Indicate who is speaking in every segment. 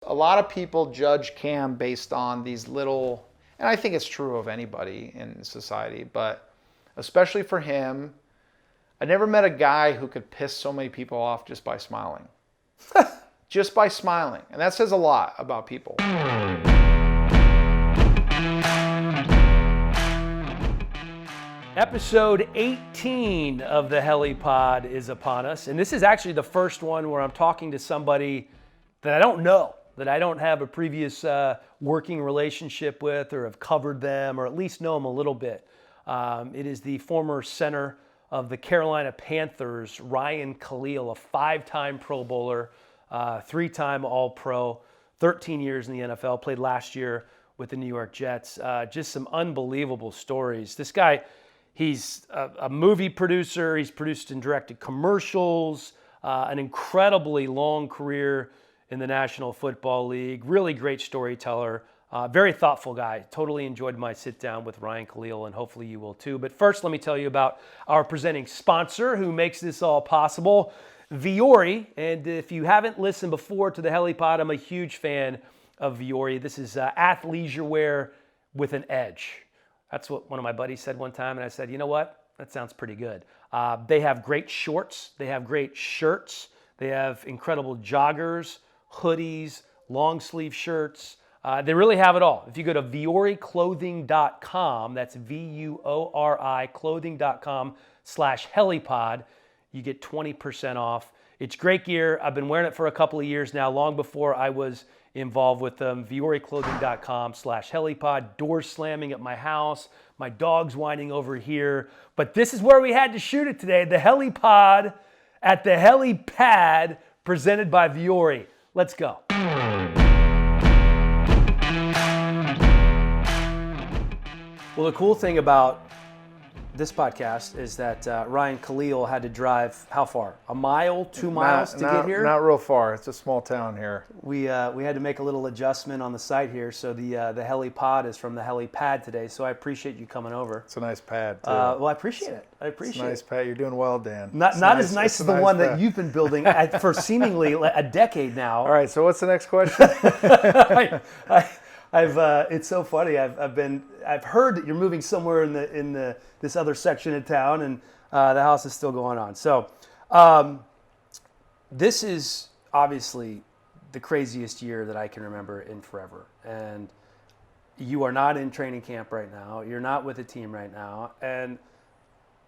Speaker 1: A lot of people judge Cam based on these little, and I think it's true of anybody in society, but especially for him, I never met a guy who could piss so many people off just by smiling. Just by smiling. And that says a lot about people.
Speaker 2: Episode 18 of the Helliepod is upon us. And this is actually the first one where I'm talking to somebody that I don't know, that I don't have a previous working relationship with or have covered them or at least know them a little bit. It is the former center of the Carolina Panthers, Ryan Kalil, a 5-time Pro Bowler, 3-time All-Pro, 13 years in the NFL, played last year with the New York Jets. Just some unbelievable stories. This guy, he's a movie producer. He's produced and directed commercials, an incredibly long career in the National Football League, really great storyteller, very thoughtful guy. Totally enjoyed my sit down with Ryan Kalil, and hopefully you will too. But first, let me tell you about our presenting sponsor who makes this all possible, Vuori. And if you haven't listened before to the Helliepod, I'm a huge fan of Vuori. This is athleisure wear with an edge. That's what one of my buddies said one time, and I said, you know what? That sounds pretty good. They have great shorts. They have great shirts. They have incredible joggers, hoodies, long sleeve shirts. They really have it all. If you go to vuoriclothing.com, that's VUORI clothing.com/Helliepod, you get 20% off. It's great gear. I've been wearing it for a couple of years now, long before I was involved with them. vuoriclothing.com/Helliepod. Doors slamming at my house. My dog's whining over here. But this is where we had to shoot it today. The Helliepod at the Helliepad, presented by Vuori. Let's go. Well, the cool thing about this podcast is that Ryan Kalil had to drive how far? A mile, 2 miles to get here?
Speaker 1: Not real far. It's a small town here.
Speaker 2: We had to make a little adjustment on the site here, so the Helliepod is from the Helliepad today. So I appreciate you coming over.
Speaker 1: It's a nice pad too.
Speaker 2: Well, I appreciate it.
Speaker 1: It's a nice pad. You're doing well, Dan.
Speaker 2: Not as nice as the one that you've been building for seemingly a decade now.
Speaker 1: All right. So what's the next question?
Speaker 2: It's so funny. I've heard that you're moving somewhere in this other section of town, and the house is still going on. So, this is obviously the craziest year that I can remember in forever. And you are not in training camp right now. You're not with a team right now, and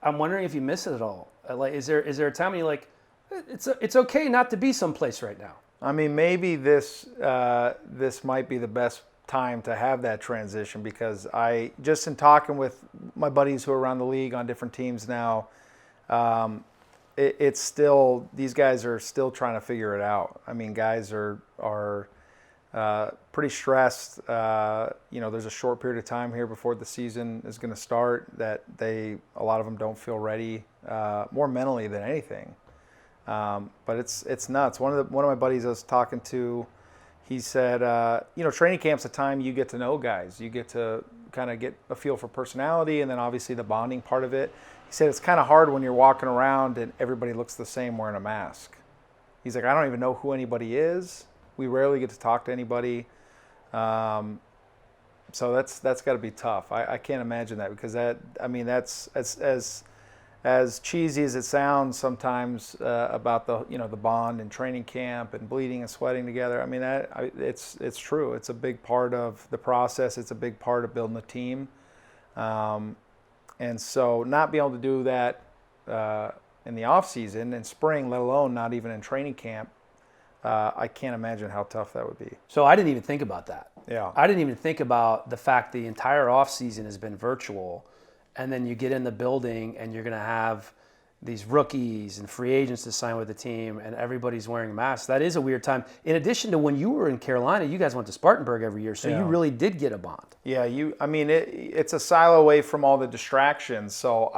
Speaker 2: I'm wondering if you miss it at all. Like, is there a time when you're like, it's okay not to be someplace right now?
Speaker 1: I mean, maybe this might be the best time to have that transition, because I just in talking with my buddies who are around the league on different teams now, it's still, these guys are still trying to figure it out. I mean, guys are pretty stressed. There's a short period of time here before the season is going to start that a lot of them don't feel ready, more mentally than anything. But it's nuts. One of my buddies I was talking to, he said, training camp's a time you get to know guys. You get to kind of get a feel for personality, and then obviously the bonding part of it. He said it's kind of hard when you're walking around and everybody looks the same wearing a mask. He's like, I don't even know who anybody is. We rarely get to talk to anybody. So that's got to be tough. I can't imagine that, because that's as cheesy as it sounds sometimes about the bond and training camp and bleeding and sweating together. I mean, it's true. It's a big part of the process. It's a big part of building a team. And so not being able to do that in the off season and spring, let alone not even in training camp, I can't imagine how tough that would be.
Speaker 2: So I didn't even think about that.
Speaker 1: Yeah.
Speaker 2: I didn't even think about the fact the entire off season has been virtual. And then you get in the building and you're going to have these rookies and free agents to sign with the team, and everybody's wearing masks. That is a weird time. In addition to when you were in Carolina, you guys went to Spartanburg every year, so you really did get a bond.
Speaker 1: Yeah, it's a silo away from all the distractions. So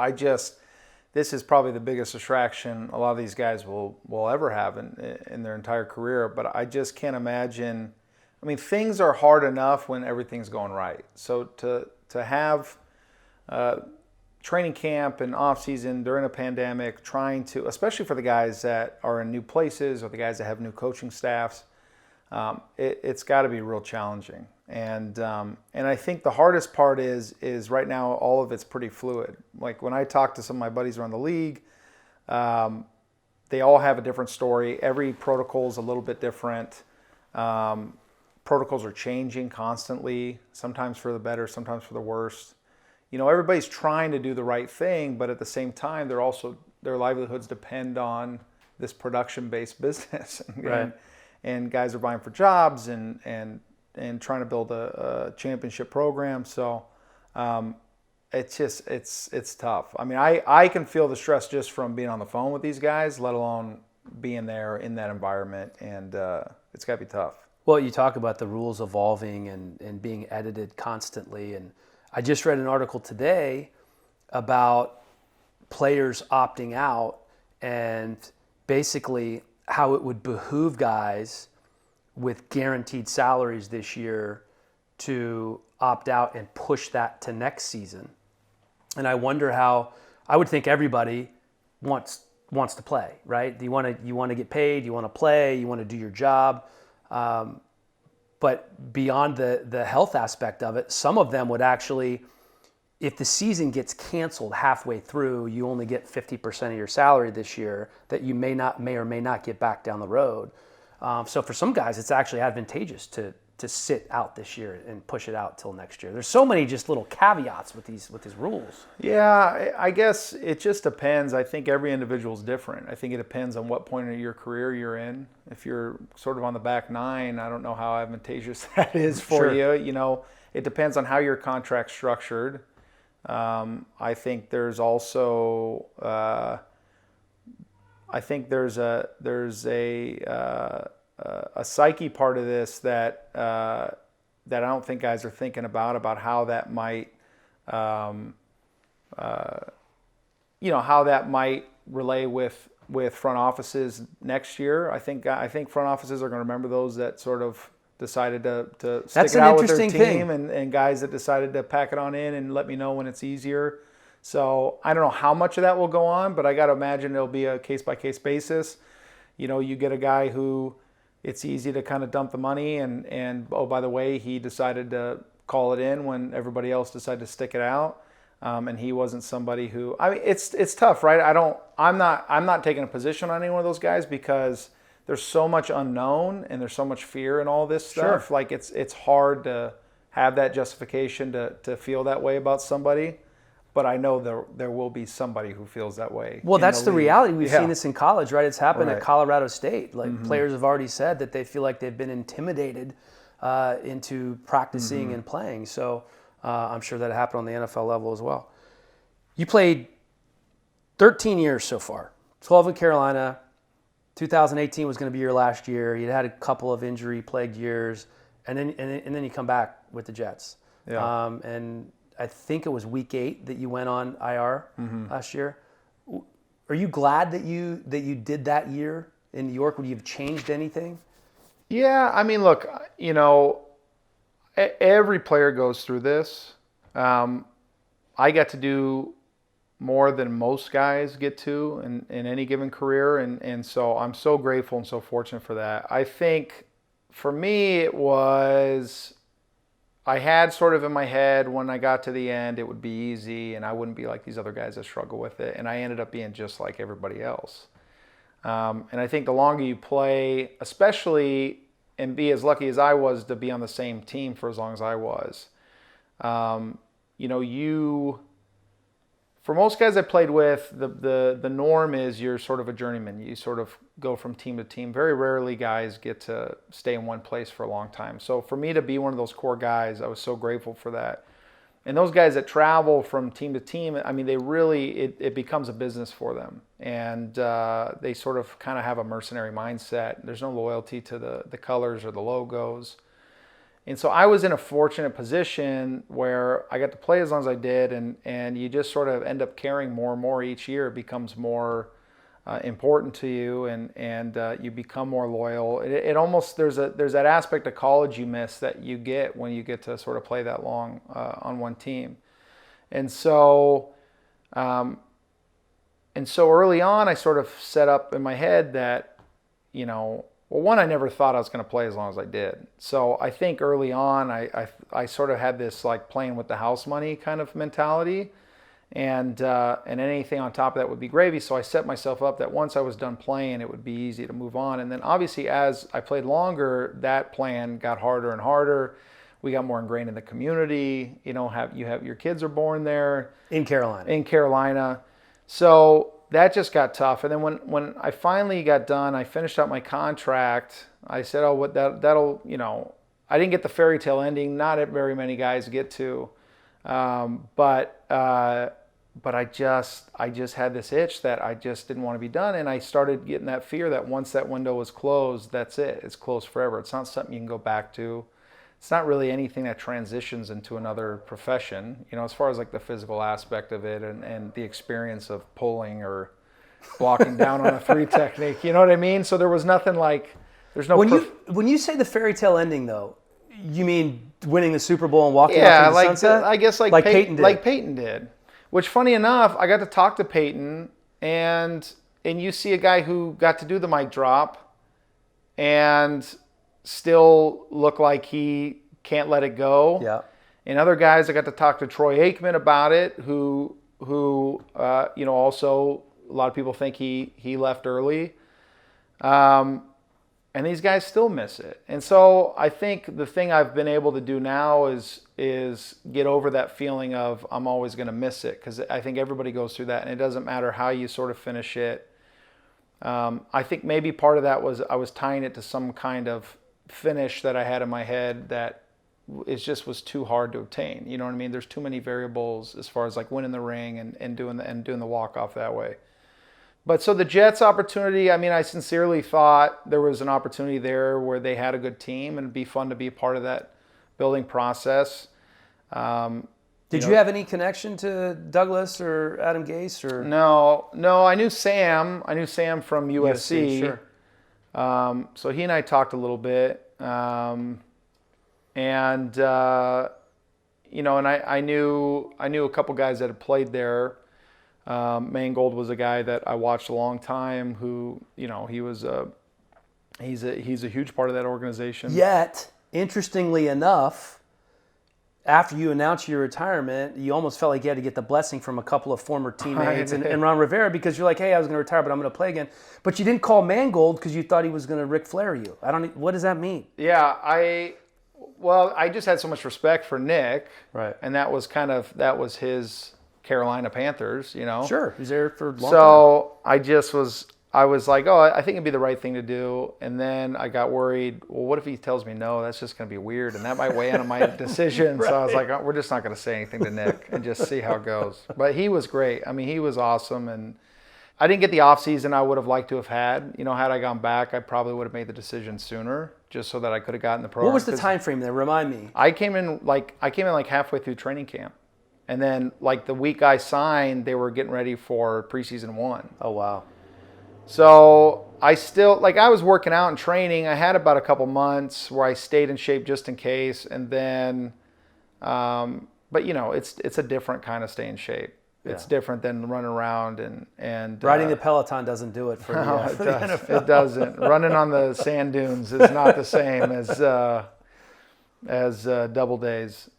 Speaker 1: this is probably the biggest distraction a lot of these guys will ever have in their entire career. But I just can't imagine. I mean, things are hard enough when everything's going right. So to have training camp and off season during a pandemic, trying to, especially for the guys that are in new places or the guys that have new coaching staffs, it's got to be real challenging. And I think the hardest part is right now all of it's pretty fluid. Like when I talk to some of my buddies around the league, they all have a different story. Every protocol is a little bit different. Protocols are changing constantly, sometimes for the better, sometimes for the worse. Everybody's trying to do the right thing, but at the same time, their livelihoods depend on this production-based business.
Speaker 2: Right.
Speaker 1: And guys are vying for jobs and trying to build a championship program. So it's tough. I mean, I can feel the stress just from being on the phone with these guys, let alone being there in that environment, and it's got to be tough.
Speaker 2: Well, you talk about the rules evolving and being edited constantly, and I just read an article today about players opting out and basically how it would behoove guys with guaranteed salaries this year to opt out and push that to next season. And I wonder how, I would think everybody wants to play, right? You want to get paid, you want to play, you want to do your job. But beyond the health aspect of it, some of them would actually, if the season gets canceled halfway through, you only get 50% of your salary this year that you may or may not get back down the road. So for some guys, it's actually advantageous to sit out this year and push it out till next year. There's so many just little caveats with these rules.
Speaker 1: Yeah, I guess it just depends. I think every individual is different. I think it depends on what point of your career you're in. If you're sort of on the back nine, I don't know how advantageous that is for
Speaker 2: Sure.
Speaker 1: you. It depends on how your contract's structured. I think there's also there's a psyche part of this that I don't think guys are thinking about how that might how that might relay with front offices next year. I think front offices are going to remember those that sort of decided to stick it out with their team, and guys that decided to pack it on in and let me know when it's easier. So I don't know how much of that will go on, but I got to imagine it'll be a case-by-case basis. You get a guy who it's easy to kind of dump the money and oh, by the way, he decided to call it in when everybody else decided to stick it out. And he wasn't somebody who, I mean, it's tough, right? I'm not taking a position on any one of those guys because there's so much unknown and there's so much fear in all this stuff.
Speaker 2: Sure.
Speaker 1: Like it's hard to have that justification to feel that way about somebody. But I know there will be somebody who feels that way.
Speaker 2: Well, that's the reality. We've
Speaker 1: Yeah.
Speaker 2: seen this in college, right? It's happened
Speaker 1: Right.
Speaker 2: at Colorado State. Like players have already said that they feel like they've been intimidated into practicing and playing. So I'm sure that happened on the NFL level as well. You played 13 years so far, 12 in Carolina. 2018 was going to be your last year. You'd had a couple of injury-plagued years, and then you come back with the Jets.
Speaker 1: Yeah.
Speaker 2: And I think it was week 8 that you went on IR last year. Are you glad that you did that year in New York? Would you have changed anything?
Speaker 1: Yeah, I mean, look, every player goes through this. I got to do more than most guys get to in any given career, and so I'm so grateful and so fortunate for that. I think for me it was, I had sort of in my head when I got to the end it would be easy and I wouldn't be like these other guys that struggle with it, and I ended up being just like everybody else. And I think the longer you play, especially, and be as lucky as I was to be on the same team for as long as I was, for most guys I played with, the norm is you're sort of a journeyman. You sort of go from team to team. Very rarely guys get to stay in one place for a long time. So for me to be one of those core guys, I was so grateful for that. And those guys that travel from team to team, I mean, they really, it becomes a business for them. And they sort of kind of have a mercenary mindset. There's no loyalty to the colors or the logos. And so I was in a fortunate position where I got to play as long as I did, and you just sort of end up caring more and more each year. It becomes more important to you, and you become more loyal. It almost, there's that aspect of college you miss that you get when you get to sort of play that long on one team. And so early on, I sort of set up in my head that, Well, one, I never thought I was going to play as long as I did. So I think early on, I sort of had this like playing with the house money kind of mentality, and anything on top of that would be gravy. So I set myself up that once I was done playing, it would be easy to move on. And then obviously, as I played longer, that plan got harder and harder. We got more ingrained in the community. You know, your kids are born there
Speaker 2: In Carolina.
Speaker 1: in Carolina. So that just got tough. And then when I finally got done, I finished out my contract. I said, oh, what that'll, you know, I didn't get the fairy tale ending. Not very many guys get to. But I just had this itch that I just didn't want to be done. And I started getting that fear that once that window was closed, that's it. It's closed forever. It's not something you can go back to. It's not really anything that transitions into another profession, you know, as far as like the physical aspect of it and the experience of pulling or blocking down on a three technique. You know what I mean? So there was nothing like, there's no.
Speaker 2: When you say the fairy tale ending, though, you mean winning the Super Bowl and walking off into the sunset?
Speaker 1: I guess like Peyton did. Like Peyton did. Which, funny enough, I got to talk to Peyton, and you see a guy who got to do the mic drop, and still look like he can't let it go.
Speaker 2: Yeah.
Speaker 1: And other guys, I got to talk to Troy Aikman about it, who you know, also a lot of people think he left early. And these guys still miss it. And so I think the thing I've been able to do now is get over that feeling of I'm always going to miss it, because I think everybody goes through that, and it doesn't matter how you sort of finish it. I think maybe part of that was I was tying it to some kind of finish that I had in my head that was too hard to obtain. You know what I mean? There's too many variables as far as like winning the ring and doing the walk off that way. But so the Jets opportunity, I mean, I sincerely thought there was an opportunity there where they had a good team and it'd be fun to be a part of that building process.
Speaker 2: Did you have any connection to Douglas or Adam Gase or?
Speaker 1: No, I knew Sam. I knew Sam from USC.
Speaker 2: Sure.
Speaker 1: So he and I talked a little bit. And I knew a couple guys that had played there. Mangold was a guy that I watched a long time who, you know, he's a huge part of that organization.
Speaker 2: Yet, interestingly enough, after you announced your retirement, you almost felt like you had to get the blessing from a couple of former teammates and Ron Rivera, because you're like, hey, I was going to retire, but I'm going to play again. But you didn't call Mangold because you thought he was going to Ric Flair you. What does that mean?
Speaker 1: Yeah, I just had so much respect for Nick.
Speaker 2: Right.
Speaker 1: And that was his Carolina Panthers, you know.
Speaker 2: Sure, he was there for a long time.
Speaker 1: So I was like, oh, I think it'd be the right thing to do. And then I got worried, well, what if he tells me no? That's just going to be weird, and that might weigh on my decision. Right. So I was like, oh, we're just not going to say anything to Nick and just see how it goes. But he was great. I mean, he was awesome. And I didn't get the offseason I would have liked to have had. You know, had I gone back, I probably would have made the decision sooner, just so that I could have gotten the program.
Speaker 2: What was the time frame there? Remind me.
Speaker 1: I came in like halfway through training camp. And then, like, the week I signed, they were getting ready for preseason 1.
Speaker 2: Oh, wow.
Speaker 1: So I was working out and training. I had about a couple months where I stayed in shape just in case. And then, but, you know, it's a different kind of stay in shape. Yeah. It's different than running around and
Speaker 2: riding the Peloton doesn't do it for the NFL.
Speaker 1: It doesn't. Running on the sand dunes is not the same as double days.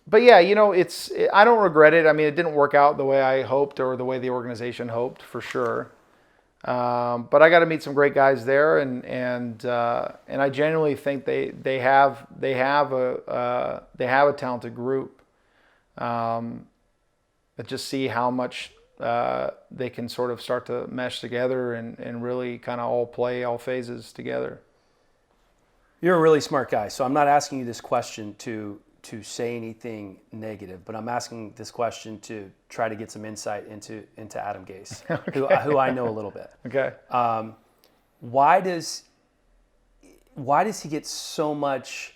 Speaker 1: But yeah, you know, I don't regret it. I mean, it didn't work out the way I hoped or the way the organization hoped, for sure. But I got to meet some great guys there, and I genuinely think they have a talented group. But just see how much they can sort of start to mesh together and really kind of all play all phases together.
Speaker 2: You're a really smart guy, so I'm not asking you this question to say anything negative, but I'm asking this question to try to get some insight into Adam Gase, okay. who I know a little bit.
Speaker 1: Okay.
Speaker 2: Why does he get so much?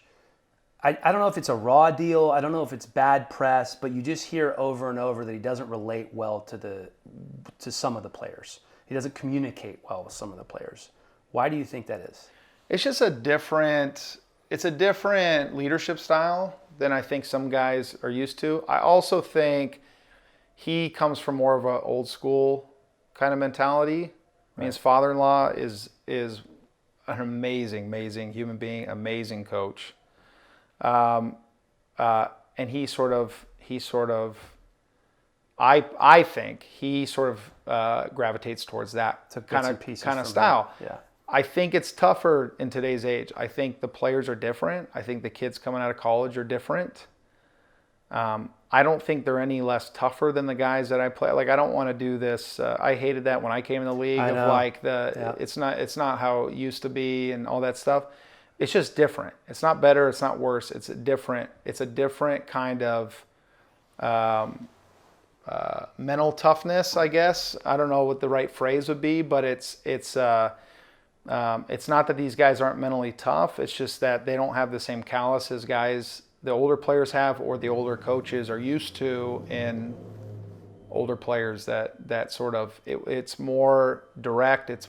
Speaker 2: I don't know if it's a raw deal. I don't know if it's bad press, but you just hear over and over that he doesn't relate well to some of the players. He doesn't communicate well with some of the players. Why do you think that is? It's just a different leadership style than I think some guys are used to. I also think he comes from more of an old school kind of mentality.
Speaker 1: I mean, his father-in-law is an amazing human being, amazing coach. And he sort of, I think he sort of gravitates towards that kind of style.
Speaker 2: Yeah.
Speaker 1: I think it's tougher in today's age. I think the players are different. I think the kids coming out of college are different. I don't think they're any less tougher than the guys that I play. Like, I don't want to do this. I hated that when I came in the league it's not how it used to be and all that stuff. It's just different. It's not better. It's not worse. It's a different kind of mental toughness, I guess. I don't know what the right phrase would be, but it's not that these guys aren't mentally tough. It's just that they don't have the same callous as guys the older players have or the older coaches are used to in older players that sort of, it's more direct. It's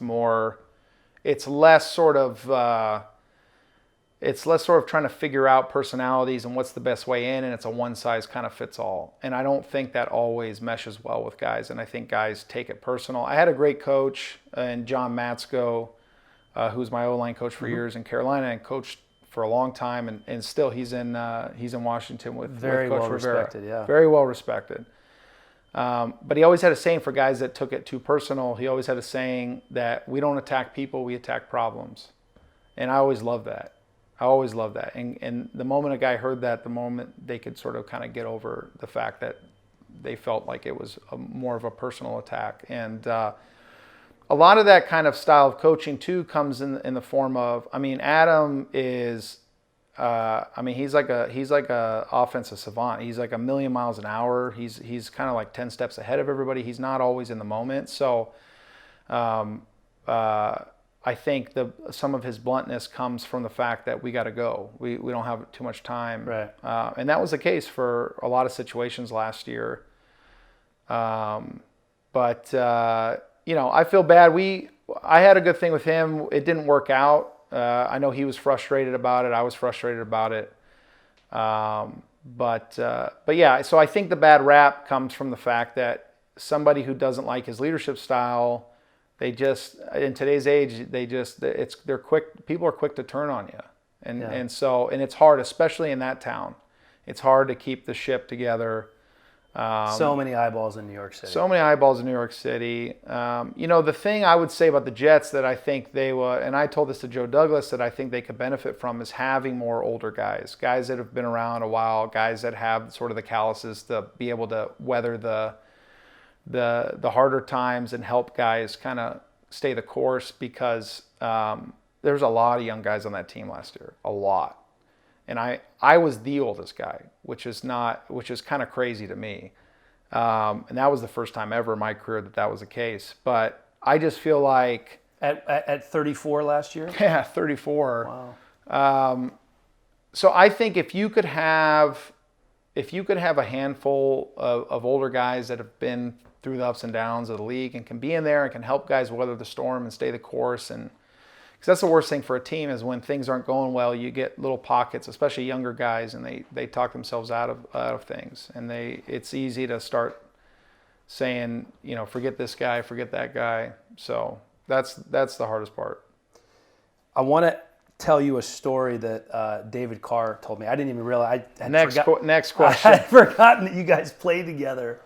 Speaker 1: less sort of trying to figure out personalities and what's the best way in, and it's a one size kind of fits all. And I don't think that always meshes well with guys, and I think guys take it personal. I had a great coach in John Matsko, who's my O-line coach for years in Carolina and coached for a long time, and still he's in Washington with Coach
Speaker 2: well
Speaker 1: Rivera.
Speaker 2: Respected, yeah.
Speaker 1: Very well respected. But he always had a saying for guys that took it too personal. He always had a saying that we don't attack people, we attack problems. And I always loved that. And the moment a guy heard that, the moment they could sort of kind of get over the fact that they felt like it was more of a personal attack. And a lot of that kind of style of coaching too comes in the form of, I mean, Adam is, he's like a offensive savant. He's like a million miles an hour. He's kind of like 10 steps ahead of everybody. He's not always in the moment. So I think some of his bluntness comes from the fact that we got to go. We don't have too much time.
Speaker 2: Right.
Speaker 1: And that was the case for a lot of situations last year. I feel bad. I had a good thing with him. It didn't work out. I know he was frustrated about it. I was frustrated about it. But yeah, so I think the bad rap comes from the fact that somebody who doesn't like his leadership style, they just, in today's age, they're quick. People are quick to turn on you. And it's hard, especially in that town. It's hard to keep the ship together.
Speaker 2: So many eyeballs in New York City.
Speaker 1: The thing I would say about the Jets that I think they will, and I told this to Joe Douglas, that I think they could benefit from is having more older guys that have been around a while, guys that have sort of the calluses to be able to weather the harder times and help guys kind of stay the course, because there's a lot of young guys on that team last year, a lot. And I was the oldest guy, which is kind of crazy to me. And that was the first time ever in my career that was the case. But I just feel like
Speaker 2: at 34 last year?
Speaker 1: Yeah, 34.
Speaker 2: Wow.
Speaker 1: So I think if you could have a handful of older guys that have been through the ups and downs of the league and can be in there and can help guys weather the storm and stay the course, and because that's the worst thing for a team is when things aren't going well, you get little pockets, especially younger guys, and they talk themselves out of things, and it's easy to start saying, forget this guy, forget that guy. So that's the hardest part.
Speaker 2: I want to tell you a story that David Carr told me. I didn't even realize.
Speaker 1: Next question.
Speaker 2: I had forgotten that you guys played together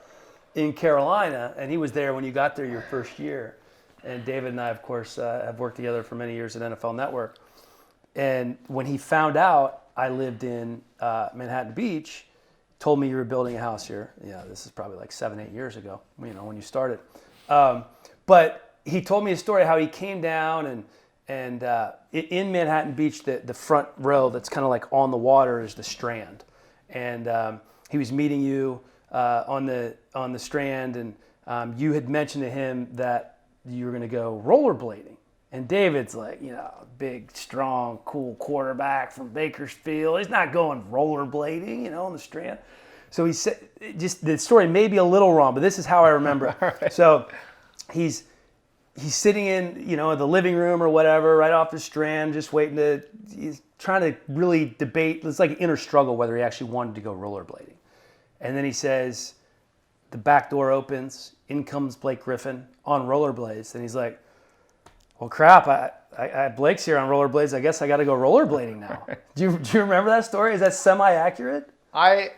Speaker 2: in Carolina, and he was there when you got there your first year. And David and I, of course, have worked together for many years at NFL Network. And when he found out I lived in Manhattan Beach, told me you were building a house here. Yeah, this is probably like 7-8 years ago, when you started. But he told me a story how he came down and in Manhattan Beach, the front row that's kind of like on the water is the Strand. And he was meeting you on the Strand, and you had mentioned to him that you were going to go rollerblading. And David's like, big, strong, cool quarterback from Bakersfield. He's not going rollerblading, on the Strand. So he said, just the story may be a little wrong, but this is how I remember it. Right. So he's sitting in, the living room or whatever, right off the Strand, just he's trying to really debate. It's like an inner struggle whether he actually wanted to go rollerblading. And then he says, the back door opens, in comes Blake Griffin on rollerblades. And he's like, Well, crap. Blake's here on rollerblades. I guess I got to go rollerblading now. Do you remember that story? Is that semi-accurate?
Speaker 1: I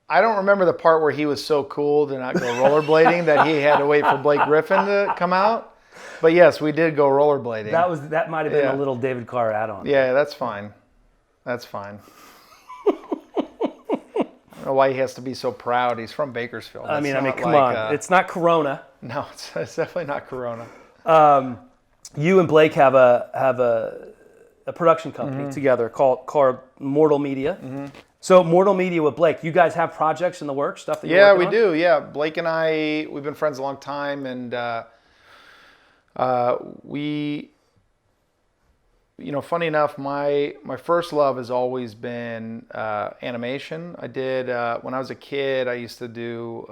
Speaker 1: don't remember the part where he was so cool to not go rollerblading that he had to wait for Blake Griffin to come out. But yes, we did go rollerblading.
Speaker 2: That might have been a little David Carr add-on.
Speaker 1: Yeah, that's fine. That's fine. I don't know why he has to be so proud. He's from Bakersfield.
Speaker 2: I mean, come on. It's not Corona.
Speaker 1: No, it's definitely not Corona.
Speaker 2: You and Blake have a production company together called Mortal Media. Mm-hmm. So Mortal Media with Blake, you guys have projects in the works, stuff that you're working on?
Speaker 1: Yeah, we do. Yeah, Blake and I, we've been friends a long time, and we, funny enough, my first love has always been animation. I did when I was a kid. I used to do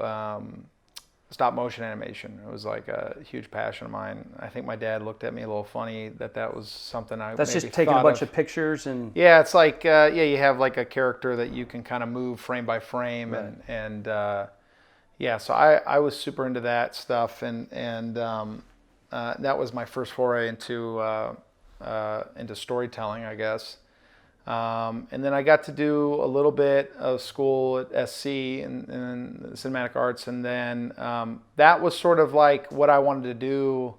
Speaker 1: stop motion animation. It was like a huge passion of mine. I think my dad looked at me a little funny that was something I.
Speaker 2: That's just taking a bunch of pictures and.
Speaker 1: Yeah, it's like you have like a character that you can kind of move frame by frame, right. and so I was super into that stuff, and that was my first foray into storytelling, I guess. And then I got to do a little bit of school at SC in cinematic arts, and then that was sort of like what I wanted to do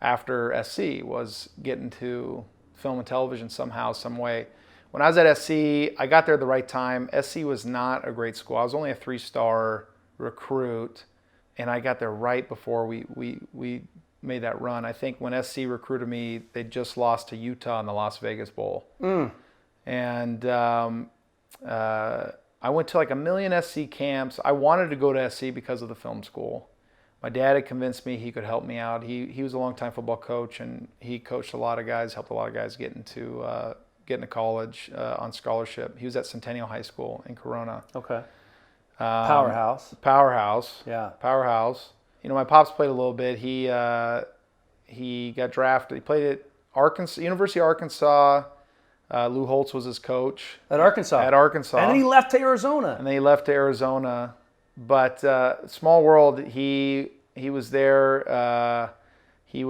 Speaker 1: after SC was get into film and television somehow, some way. When I was at SC, I got there at the right time. SC was not a great school. I was only a 3-star recruit, and I got there right before we made that run. I think when SC recruited me, they just lost to Utah in the Las Vegas Bowl. And I went to like a million SC camps. I wanted to go to SC because of the film school. My dad had convinced me he could help me out. He was a longtime football coach, and he coached a lot of guys, helped a lot of guys get into college on scholarship. He was at Centennial High School in Corona.
Speaker 2: Okay. Powerhouse.
Speaker 1: Yeah. Powerhouse. My pops played a little bit. He got drafted. He played at University of Arkansas. Lou Holtz was his coach.
Speaker 2: At Arkansas. And then he left to Arizona. But small world, he was there. He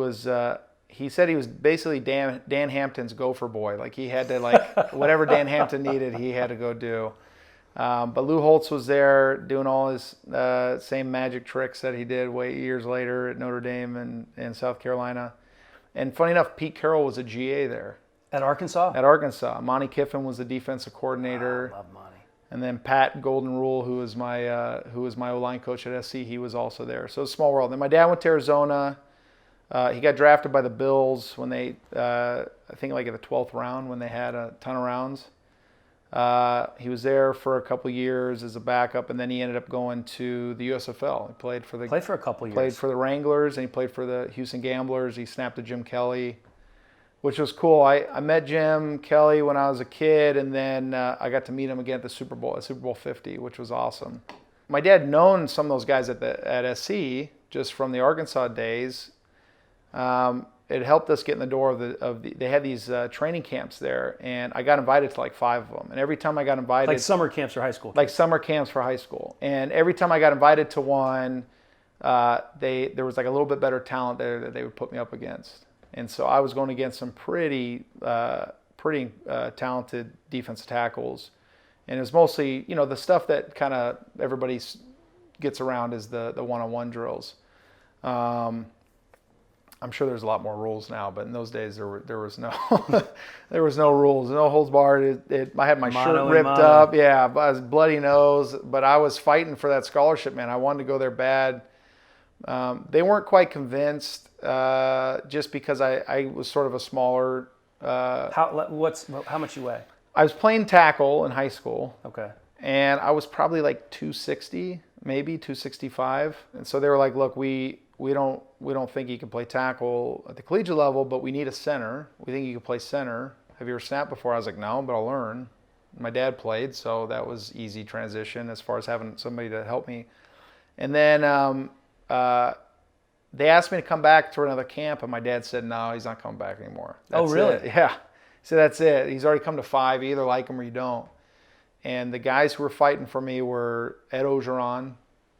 Speaker 2: said he was basically Dan Hampton's gopher boy. Like he had to whatever Dan Hampton needed, he had to go do. But Lou Holtz was there doing all his same magic tricks that he did years later at Notre Dame and South Carolina. And funny enough, Pete Carroll was a GA there. At Arkansas?
Speaker 1: At Arkansas. Monty Kiffin was the defensive coordinator.
Speaker 2: I love Monty.
Speaker 1: And then Pat Golden Rule, who was my O-line coach at SC, he was also there. So it's a small world. Then my dad went to Arizona. He got drafted by the Bills when they, I think like at the 12th round when they had a ton of rounds. He was there for a couple years as a backup, and then he ended up going to the USFL. He played for
Speaker 2: a couple years.
Speaker 1: Played for the Wranglers, and he played for the Houston Gamblers. He snapped to Jim Kelly, which was cool. I met Jim Kelly when I was a kid, and then I got to meet him again at the Super Bowl 50, which was awesome. My dad had known some of those guys at SC just from the Arkansas days. It helped us get in the door of the they had these training camps there, and I got invited to like 5 of them. And every time I got invited,
Speaker 2: like summer camps for high school.
Speaker 1: Like summer camps for high school. And every time I got invited to one, there was like a little bit better talent there that they would put me up against. And so I was going against some pretty talented defensive tackles. And it was mostly, the stuff that kind of everybody gets around is the one-on-one drills. I'm sure there's a lot more rules now, but in those days there was no there was no rules, no holds barred. I had my shirt ripped up, I was bloody nose, but I was fighting for that scholarship, man. I wanted to go there bad. They weren't quite convinced, just because I was sort of a smaller.
Speaker 2: How much you weigh?
Speaker 1: I was playing tackle in high school.
Speaker 2: Okay.
Speaker 1: And I was probably like 260, maybe 265, and so they were like, "Look, we don't think you can play tackle at the collegiate level, but we need a center. We think you can play center. Have you ever snapped before?" I was like, "No, but I'll learn." My dad played, so that was easy transition as far as having somebody to help me. And then they asked me to come back to another camp, and my dad said, "No, he's not coming back anymore." That's
Speaker 2: really?
Speaker 1: It. Yeah. So that's it. He's already come to 5. You either like him or you don't. And the guys who were fighting for me were Ed Ogeron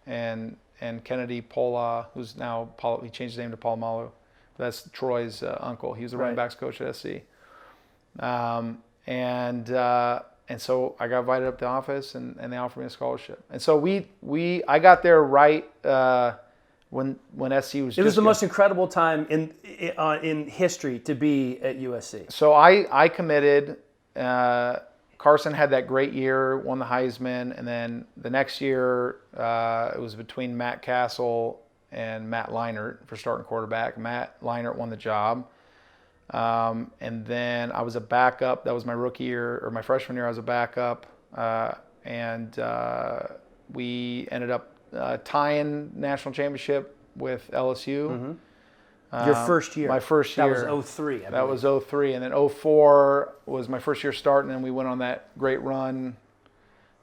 Speaker 1: and Kennedy Pola, who's now he changed his name to Polamalu. That's Troy's uncle. He was the running backs coach at SC. And so I got invited up to the office, and they offered me a scholarship. And so I got there right when SC was.
Speaker 2: It was the most incredible time in history to be at USC.
Speaker 1: So I committed. Carson had that great year, won the Heisman, and then the next year it was between Matt Castle and Matt Leinart for starting quarterback. Matt Leinart won the job. And then I was a backup. That was my rookie year, or my freshman year. I was a backup, and we ended up tying national championship with LSU.
Speaker 2: Mm-hmm. Your first year.
Speaker 1: My first year.
Speaker 2: That was 03.
Speaker 1: That was 03, and then 04 was my first year starting, and we went on that great run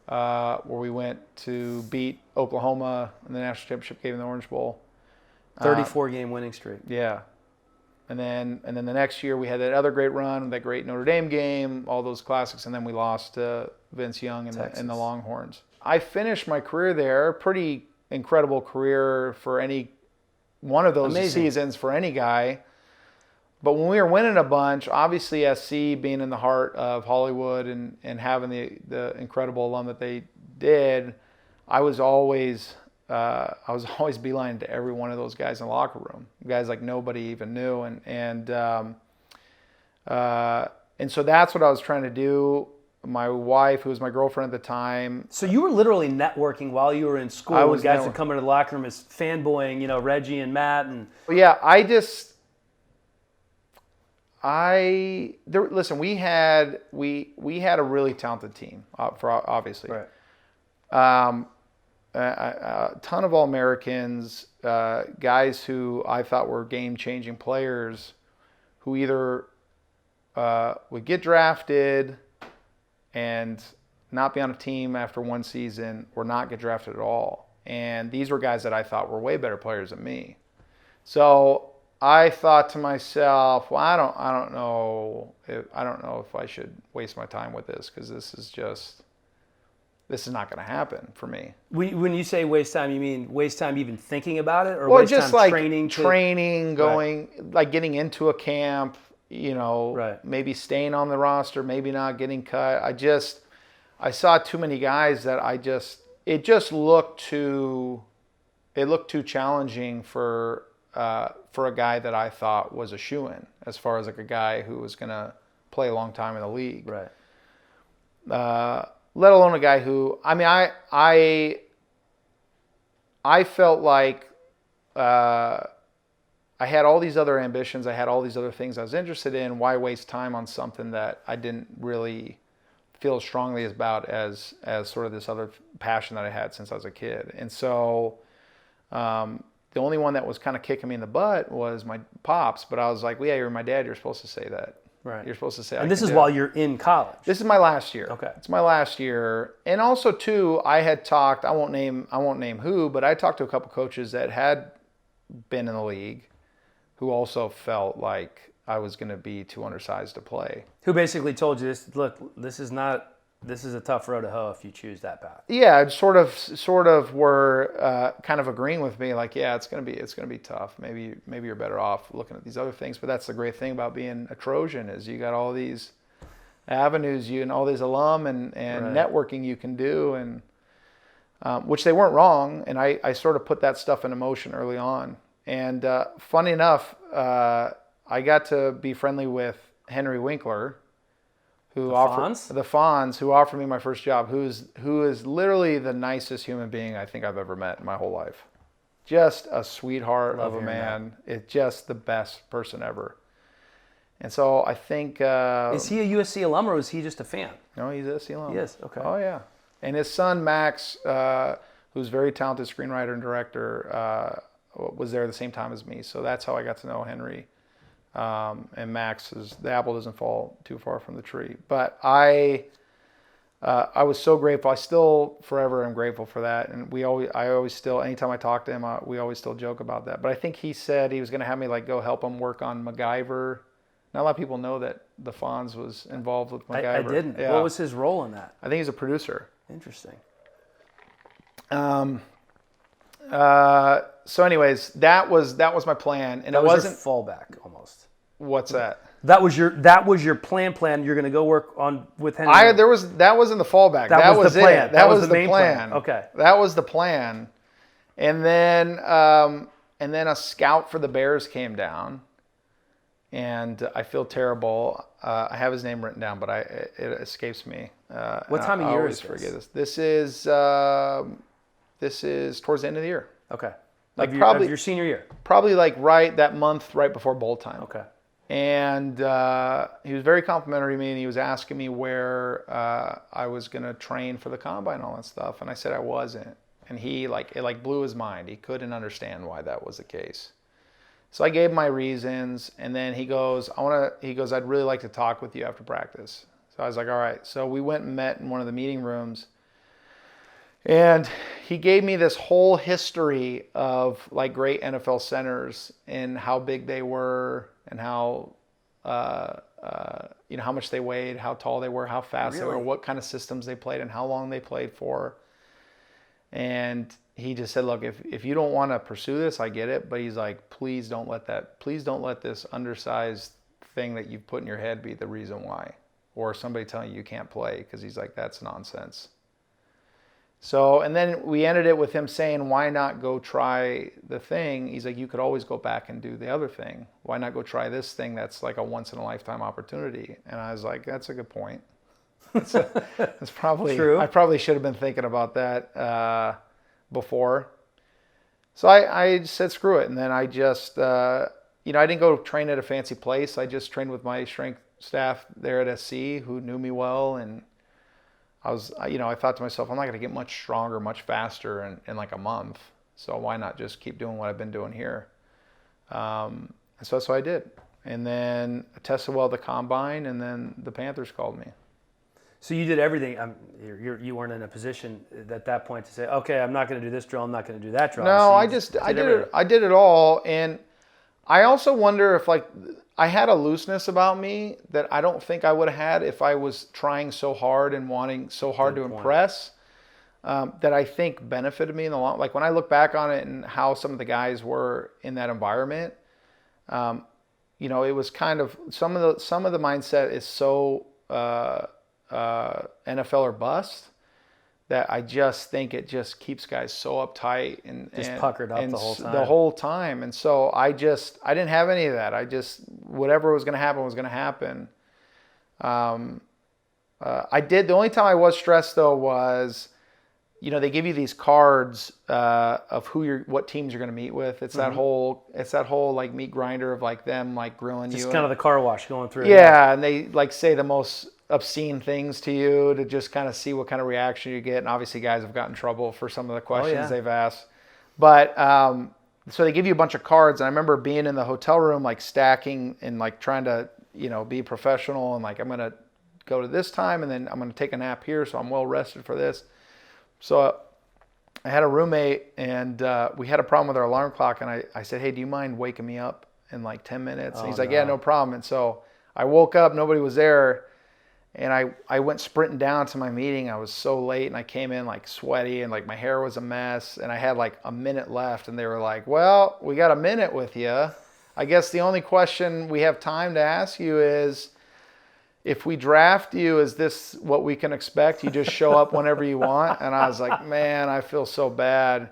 Speaker 1: where we went to beat Oklahoma in the national championship game in the Orange Bowl.
Speaker 2: 34-game winning streak.
Speaker 1: Yeah. And then the next year we had that other great run, that great Notre Dame game, all those classics, and then we lost to Vince Young and the Longhorns. I finished my career there, pretty incredible career for any one of those seasons for any guy. But when we were winning a bunch, obviously SC being in the heart of Hollywood and having the incredible alum that they did, I was always beelining to every one of those guys in the locker room, guys like nobody even knew, and so that's what I was trying to do. My wife, who was my girlfriend at the time.
Speaker 2: So you were literally networking while you were in school.
Speaker 1: I was
Speaker 2: guys would come into the locker room as fanboying, Reggie and Matt and.
Speaker 1: Well, yeah, listen. We had a really talented team, obviously.
Speaker 2: Right.
Speaker 1: A ton of All-Americans, guys who I thought were game-changing players, who either would get drafted and not be on a team after one season, or not get drafted at all. And these were guys that I thought were way better players than me. So I thought to myself, well, I don't know if I should waste my time with this, because this is not going to happen for me.
Speaker 2: When you say waste time, you mean waste time even thinking about it, or
Speaker 1: well,
Speaker 2: waste
Speaker 1: just
Speaker 2: time
Speaker 1: like
Speaker 2: training,
Speaker 1: going, like getting into a camp, maybe staying on the roster, maybe not getting cut. I saw too many guys that it looked too challenging for a guy that I thought was a shoo-in, as far as like a guy who was going to play a long time in the league.
Speaker 2: Right.
Speaker 1: Let alone a guy who, I felt like I had all these other ambitions. I had all these other things I was interested in. Why waste time on something that I didn't really feel as strongly about as sort of this other passion that I had since I was a kid? And so the only one that was kind of kicking me in the butt was my pops. But I was like, well, yeah, you're my dad. You're supposed to say that.
Speaker 2: Right.
Speaker 1: You're supposed to say.
Speaker 2: And this is while you're in college.
Speaker 1: This is my last year.
Speaker 2: Okay.
Speaker 1: It's my last year, and also too, I had talked. I won't name who, but I talked to a couple coaches that had been in the league, who also felt like I was going to be too undersized to play.
Speaker 2: Who basically told you this? Look, this is a tough road to hoe if you choose that path.
Speaker 1: Yeah, sort of were kind of agreeing with me, like, yeah, it's gonna be tough. Maybe you're better off looking at these other things. But that's the great thing about being a Trojan, is you got all these avenues, and all these alum and
Speaker 2: right.
Speaker 1: networking you can do, and which they weren't wrong. And I sort of put that stuff into motion early on. And funny enough, I got to be friendly with Henry Winkler, who offered me my first job, who is literally the nicest human being I think I've ever met in my whole life. Just a sweetheart of a man. It's just the best person ever. And so I think...
Speaker 2: is he a USC alum, or is he just a fan?
Speaker 1: No, he's a USC alum.
Speaker 2: He is, okay.
Speaker 1: Oh, yeah. And his son, Max, who's a very talented screenwriter and director, was there at the same time as me. So that's how I got to know Henry. And Max, the apple doesn't fall too far from the tree. But I was so grateful. I still forever am grateful for that. And I always still, anytime I talk to him, we always still joke about that. But I think he said he was going to have me go help him work on MacGyver. Not a lot of people know that the Fonz was involved with MacGyver.
Speaker 2: I didn't.
Speaker 1: Yeah.
Speaker 2: What was his role in that?
Speaker 1: I think he's a producer.
Speaker 2: Interesting.
Speaker 1: so anyways, that was my plan, and
Speaker 2: That
Speaker 1: it
Speaker 2: was
Speaker 1: wasn't.
Speaker 2: your fallback almost.
Speaker 1: What's that?
Speaker 2: That was your plan. You're going to go work on with Henry.
Speaker 1: That wasn't the fallback.
Speaker 2: That was the plan.
Speaker 1: It. That was the
Speaker 2: main
Speaker 1: plan.
Speaker 2: Okay.
Speaker 1: That was the plan. And then a scout for the Bears came down, and I feel terrible. I have his name written down, but it escapes me.
Speaker 2: What time of year is this?
Speaker 1: Forget this. This is towards the end of the year.
Speaker 2: Okay.
Speaker 1: Like
Speaker 2: of your senior year.
Speaker 1: Probably like that month right before bowl time.
Speaker 2: Okay.
Speaker 1: And he was very complimentary to me, and he was asking me where I was going to train for the combine and all that stuff. And I said I wasn't. And it blew his mind. He couldn't understand why that was the case. So I gave him my reasons, and then he goes, I'd really like to talk with you after practice. So I was like, all right. So we went and met in one of the meeting rooms, and he gave me this whole history of like great NFL centers and how big they were and how how much they weighed, how tall they were, how fast they were, what kind of systems they played, and how long they played for. And he just said, look, if you don't want to pursue this, I get it. But he's like, please don't let this undersized thing that you've put in your head be the reason why. Or somebody telling you can't play, because he's like, that's nonsense. So, and then we ended it with him saying, why not go try the thing? He's like, you could always go back and do the other thing. Why not go try this thing that's like a once-in-a-lifetime opportunity? And I was like, that's a good point. That's probably true. I probably should have been thinking about that before. So I said, screw it. And then I just, I didn't go train at a fancy place. I just trained with my strength staff there at SC who knew me well. And I thought to myself, I'm not going to get much stronger, much faster in like a month. So why not just keep doing what I've been doing here? And so that's what I did. And then I tested well at the combine, and then the Panthers called me.
Speaker 2: So you did everything. You weren't in a position at that point to say, okay, I'm not going to do this drill, I'm not going to do that drill.
Speaker 1: No, I did it all. And I also wonder if I had a looseness about me that I don't think I would have had if I was trying so hard and wanting so hard to impress, that I think benefited me in the long. Like when I look back on it and how some of the guys were in that environment, it was kind of some of the mindset is so NFL or bust that I just think it just keeps guys so uptight and
Speaker 2: puckered up
Speaker 1: the whole time. And so I didn't have any of that. I just, whatever was going to happen was going to happen. The only time I was stressed though was, they give you these cards of what teams you're going to meet with. It's that whole like meat grinder of like them like grilling you.
Speaker 2: Just kind of the car wash going through.
Speaker 1: Yeah, and they like say the most obscene things to you to just kind of see what kind of reaction you get. And obviously guys have gotten in trouble for some of the questions they've asked. But so they give you a bunch of cards, and I remember being in the hotel room like stacking and like trying to be professional and like I'm going to go to this time and then I'm going to take a nap here so I'm well rested for this. So I had a roommate, and we had a problem with our alarm clock, and I said, hey, do you mind waking me up in like 10 minutes? And he's like, yeah, no problem. And so I woke up, nobody was there, and I went sprinting down to my meeting. I was so late, and I came in like sweaty, and like my hair was a mess, and I had like a minute left, and they were like, well, we got a minute with you. I guess the only question we have time to ask you is, if we draft you, is this what we can expect? You just show up whenever you want? And I was like, man, I feel so bad. And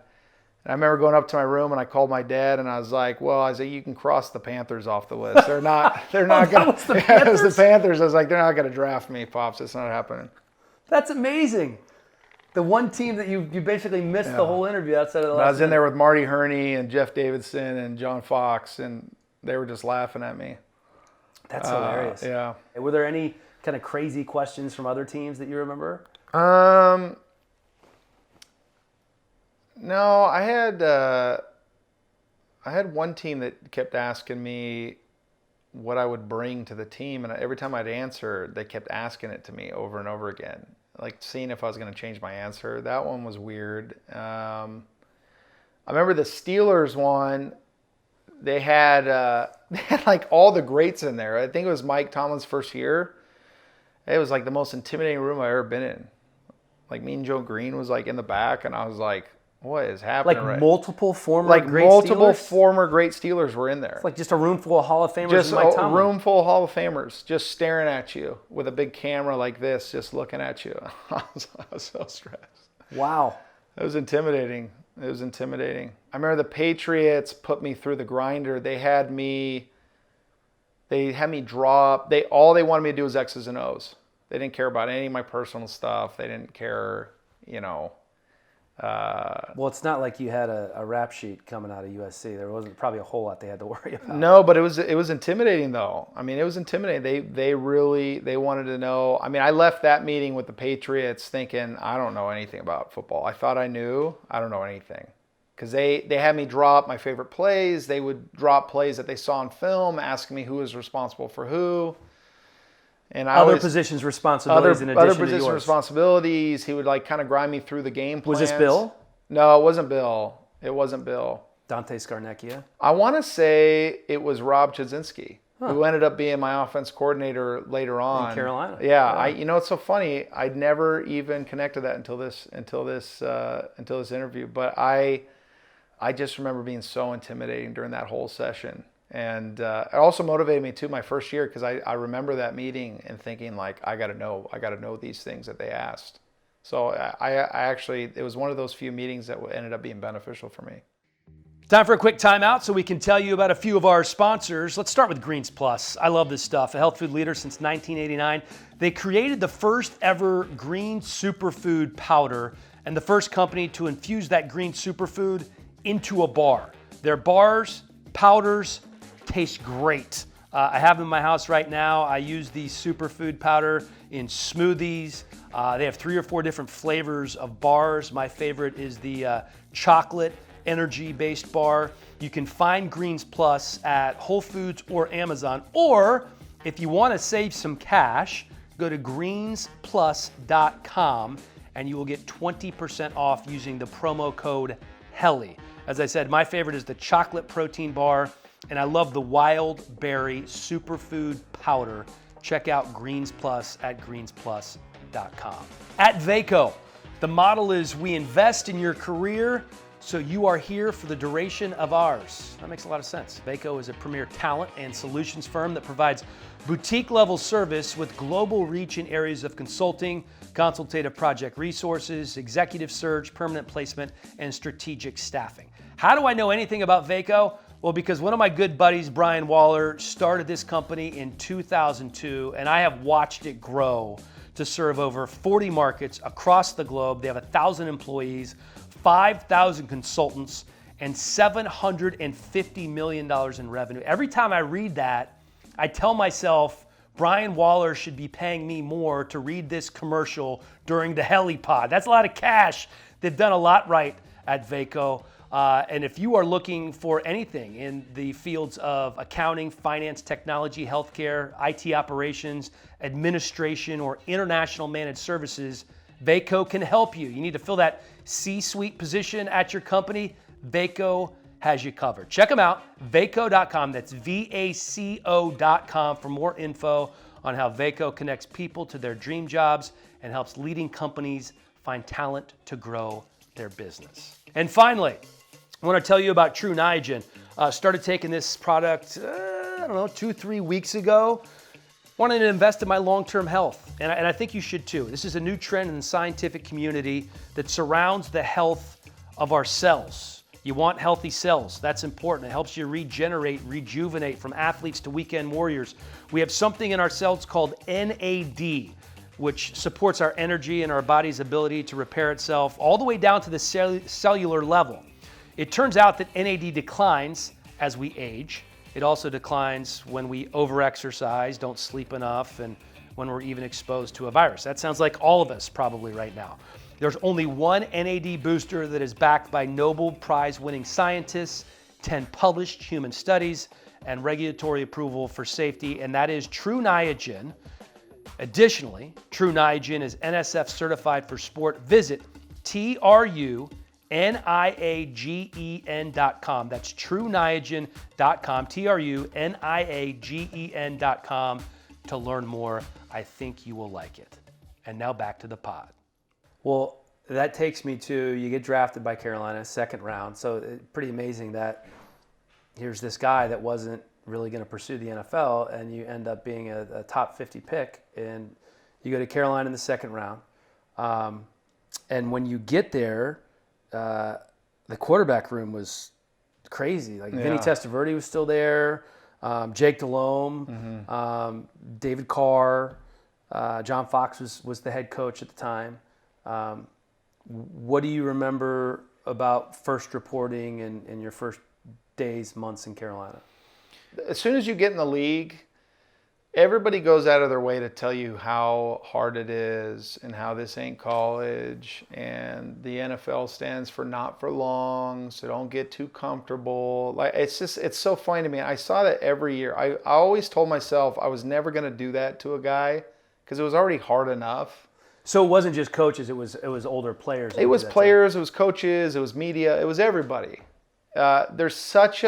Speaker 1: I remember going up to my room and I called my dad and I was like, you can cross the Panthers off the list. They're not going to. It was the Panthers. I was like, they're not going to draft me, Pops. It's not happening.
Speaker 2: That's amazing. The one team that you basically missed the whole interview outside of the last.
Speaker 1: I was in there with Marty Herney and Jeff Davidson and John Fox, and they were just laughing at me.
Speaker 2: That's hilarious.
Speaker 1: Yeah.
Speaker 2: Were there any kind of crazy questions from other teams that you remember?
Speaker 1: No, I had one team that kept asking me what I would bring to the team, and every time I'd answer, they kept asking it to me over and over again, like seeing if I was going to change my answer. That one was weird. I remember the Steelers one. They had like all the greats in there. I think it was Mike Tomlin's first year. It was like the most intimidating room I've ever been in. Like Mean Joe Green was like in the back, and I was like, what is happening?
Speaker 2: Like
Speaker 1: right?
Speaker 2: multiple former
Speaker 1: Like
Speaker 2: great
Speaker 1: multiple
Speaker 2: Steelers?
Speaker 1: former great Steelers were in there.
Speaker 2: Like just a room full of Hall of Famers
Speaker 1: Just
Speaker 2: and Mike
Speaker 1: a
Speaker 2: Tomlin.
Speaker 1: room full of Hall of Famers just staring at you with a big camera like this, just looking at you. I was so stressed.
Speaker 2: Wow.
Speaker 1: It was intimidating. It was intimidating. I remember the Patriots put me through the grinder. They had me draw up. All they wanted me to do was X's and O's. They didn't care about any of my personal stuff. They didn't care,
Speaker 2: Well, it's not like you had a rap sheet coming out of USC. There wasn't probably a whole lot they had to worry about.
Speaker 1: No, but it was intimidating though. I mean, it was intimidating. They wanted to know. I mean, I left that meeting with the Patriots thinking I don't know anything about football. I thought I knew. I don't know anything. Because they had me draw up my favorite plays. They would drop plays that they saw on film, asking me who was responsible for who. And
Speaker 2: Other positions' responsibilities in addition
Speaker 1: other
Speaker 2: to
Speaker 1: position
Speaker 2: yours.
Speaker 1: responsibilities. He would like kind of grind me through the game plans.
Speaker 2: Was this Bill?
Speaker 1: No, it wasn't Bill. It wasn't Bill.
Speaker 2: Dante Scarnecchia?
Speaker 1: I want to say it was Rob Chudzinski, who ended up being my offense coordinator later on
Speaker 2: in Carolina.
Speaker 1: Yeah, it's so funny. I'd never even connected that until this interview. But I just remember being so intimidating during that whole session. And it also motivated me too my first year because I remember that meeting and thinking like I got to know these things that they asked. So I actually, it was one of those few meetings that ended up being beneficial for me.
Speaker 2: Time for a quick timeout so we can tell you about a few of our sponsors. Let's start with Greens Plus. I love this stuff. A health food leader since 1989. They created the first ever green superfood powder and the first company to infuse that green superfood into a bar. Their bars, powders, taste great. I have them in my house right now. I use the superfood powder in smoothies. They have 3 or 4 different flavors of bars. My favorite is the chocolate energy-based bar. You can find Greens Plus at Whole Foods or Amazon. Or if you want to save some cash, go to greensplus.com and you will get 20% off using the promo code HELLY. As I said, my favorite is the chocolate protein bar, and I love the wild berry superfood powder. Check out Greens Plus at greensplus.com. At Vaco, the model is we invest in your career so you are here for the duration of ours. That makes a lot of sense. Vaco is a premier talent and solutions firm that provides boutique-level service with global reach in areas of consulting, consultative project resources, executive search, permanent placement, and strategic staffing. How do I know anything about Vaco? Well, because one of my good buddies, Brian Waller, started this company in 2002, and I have watched it grow to serve over 40 markets across the globe. They have 1,000 employees, 5,000 consultants, and $750 million in revenue. Every time I read that, I tell myself, Brian Waller should be paying me more to read this commercial during the Helliepod. That's a lot of cash. They've done a lot right at Vaco. And if you are looking for anything in the fields of accounting, finance, technology, healthcare, IT operations, administration, or international managed services, Vaco can help you. You need to fill that C-suite position at your company. Vaco has you covered. Check them out, vaco.com. That's VACO.com for more info on how Vaco connects people to their dream jobs and helps leading companies find talent to grow their business. And finally, I want to tell you about True Niagen. Started taking this product, 2-3 weeks ago. Wanted to invest in my long-term health, and I think you should too. This is a new trend in the scientific community that surrounds the health of our cells. You want healthy cells. That's important. It helps you regenerate, rejuvenate from athletes to weekend warriors. We have something in our cells called NAD, which supports our energy and our body's ability to repair itself all the way down to the cellular level. It turns out that NAD declines as we age. It also declines when we overexercise, don't sleep enough, and when we're even exposed to a virus. That sounds like all of us probably right now. There's only one NAD booster that is backed by Nobel Prize-winning scientists, 10 published human studies, and regulatory approval for safety, and that is True Niagen. Additionally, True Niagen is NSF certified for sport. Visit TrueNiagen.com. That's TrueNiagen.com, TrueNiagen.com to learn more. I think you will like it. And now back to the pod. Well, that takes me to, you get drafted by Carolina, second round. So pretty amazing that here's this guy that wasn't really going to pursue the NFL, and you end up being a top 50 pick, and you go to Carolina in the second round. And when you get there, the quarterback room was crazy. Like Vinny Testaverde was still there, Jake Delhomme, David Carr, John Fox was the head coach at the time. What do you remember about first reporting and your first days, months in Carolina?
Speaker 1: As soon as you get in the league, everybody goes out of their way to tell you how hard it is and how this ain't college, and the NFL stands for not for long, so don't get too comfortable. Like, it's so funny to me. I saw that every year. I always told myself I was never going to do that to a guy because it was already hard enough.
Speaker 2: So it wasn't just coaches; it was older players.
Speaker 1: It was players, it was coaches, it was media, it was everybody. There's such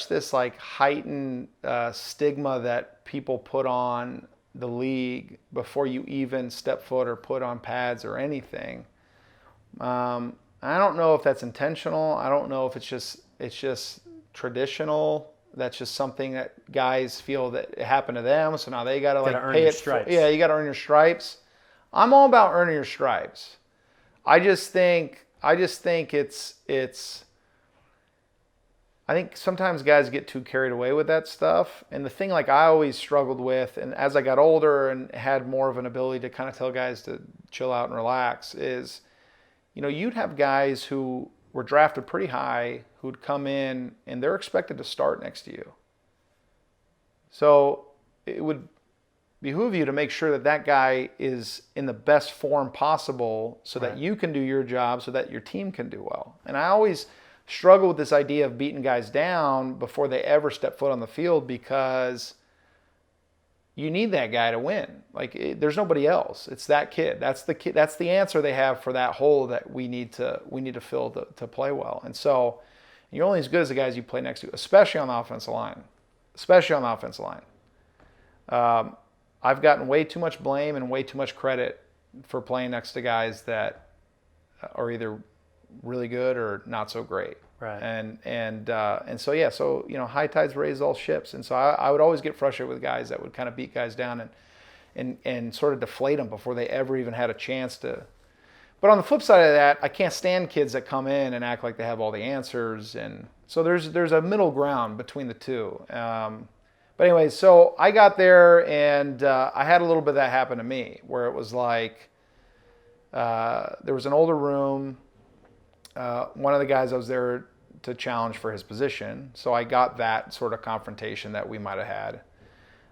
Speaker 1: this like heightened stigma that people put on the league before you even step foot or put on pads or anything. I don't know if that's intentional. I don't know if it's just traditional. That's just something that guys feel that it happened to them, so now they got to like pay it. Yeah, you got to earn your stripes. I'm all about earning your stripes. I just think it's. I think sometimes guys get too carried away with that stuff. And the thing like I always struggled with, and as I got older and had more of an ability to kind of tell guys to chill out and relax, is, you'd have guys who were drafted pretty high who'd come in and they're expected to start next to you. So it would behoove you to make sure that that guy is in the best form possible so that you can do your job, so that your team can do well. And I always struggle with this idea of beating guys down before they ever step foot on the field, because you need that guy to win. Like, there's nobody else. It's that kid. That's the kid. That's the answer they have for that hole that we need to fill to play well. And so you're only as good as the guys you play next to, especially on the offensive line. I've gotten way too much blame and way too much credit for playing next to guys that are either really good or not so great.
Speaker 2: Right.
Speaker 1: And so high tides raise all ships. And so I would always get frustrated with guys that would kind of beat guys down and sort of deflate them before they ever even had a chance to. But on the flip side of that, I can't stand kids that come in and act like they have all the answers. And so there's a middle ground between the two. But anyway, so I got there and I had a little bit of that happen to me, where it was like there was an older room. One of the guys I was there to challenge for his position, so I got that sort of confrontation that we might have had.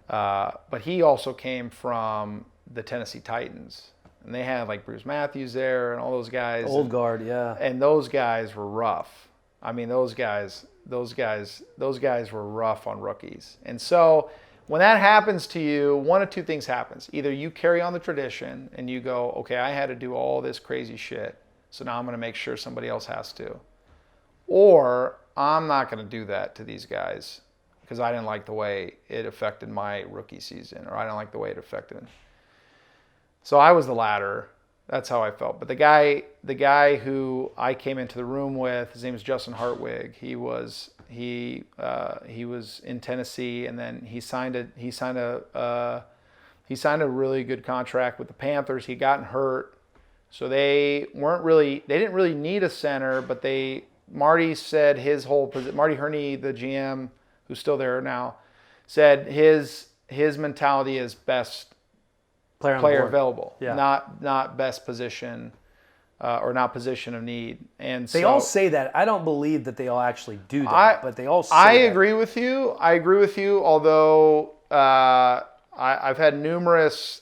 Speaker 1: But he also came from the Tennessee Titans, and they had like Bruce Matthews there and all those guys.
Speaker 2: Old guard, yeah.
Speaker 1: And those guys were rough. I mean, those guys were rough on rookies. And so when that happens to you, one of two things happens. Either you carry on the tradition and you go, okay, I had to do all this crazy shit, so now I'm going to make sure somebody else has to. Or I'm not going to do that to these guys because I didn't like the way it affected my rookie season, or I didn't like the way it affected. So I was the latter. That's how I felt. But the guy who I came into the room with, his name is Justin Hartwig. He was in Tennessee, and then he signed a really good contract with the Panthers. He'd gotten hurt. So they didn't really need a center, but Marty said Marty Herney, the GM, who's still there now, said his mentality is best player available, not best position, or not position of need. And
Speaker 2: they all say that. I don't believe that they all actually do that, but they all say that.
Speaker 1: I agree with you. Although I've had numerous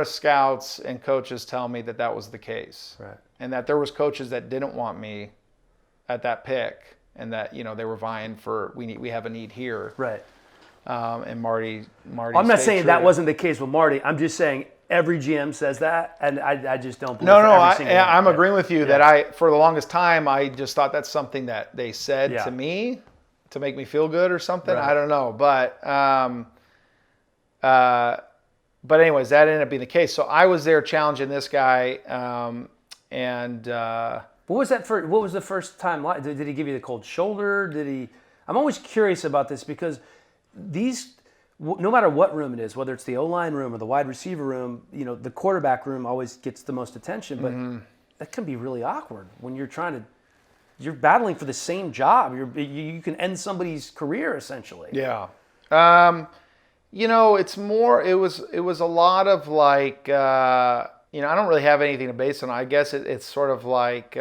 Speaker 1: scouts and coaches tell me that was the case,
Speaker 2: right? And
Speaker 1: that there was coaches that didn't want me at that pick, and that they were vying for we have a need here,
Speaker 2: right?
Speaker 1: And Marty.
Speaker 2: I'm not saying that wasn't the case with Marty. I'm just saying every GM says that, and I just don't believe.
Speaker 1: No, I'm agreeing with you that for the longest time I just thought that's something that they said to me to make me feel good or something. Right. I don't know, but anyways, that ended up being the case. So I was there challenging this guy, and
Speaker 2: what was that for? What was the first time like? Did he give you the cold shoulder? Did he? I'm always curious about this because no matter what room it is, whether it's the O-line room or the wide receiver room, the quarterback room always gets the most attention, but that can be really awkward when you're battling for the same job. You can end somebody's career essentially.
Speaker 1: Yeah. It's more, it was a lot of like, I don't really have anything to base on. I guess it's sort of like,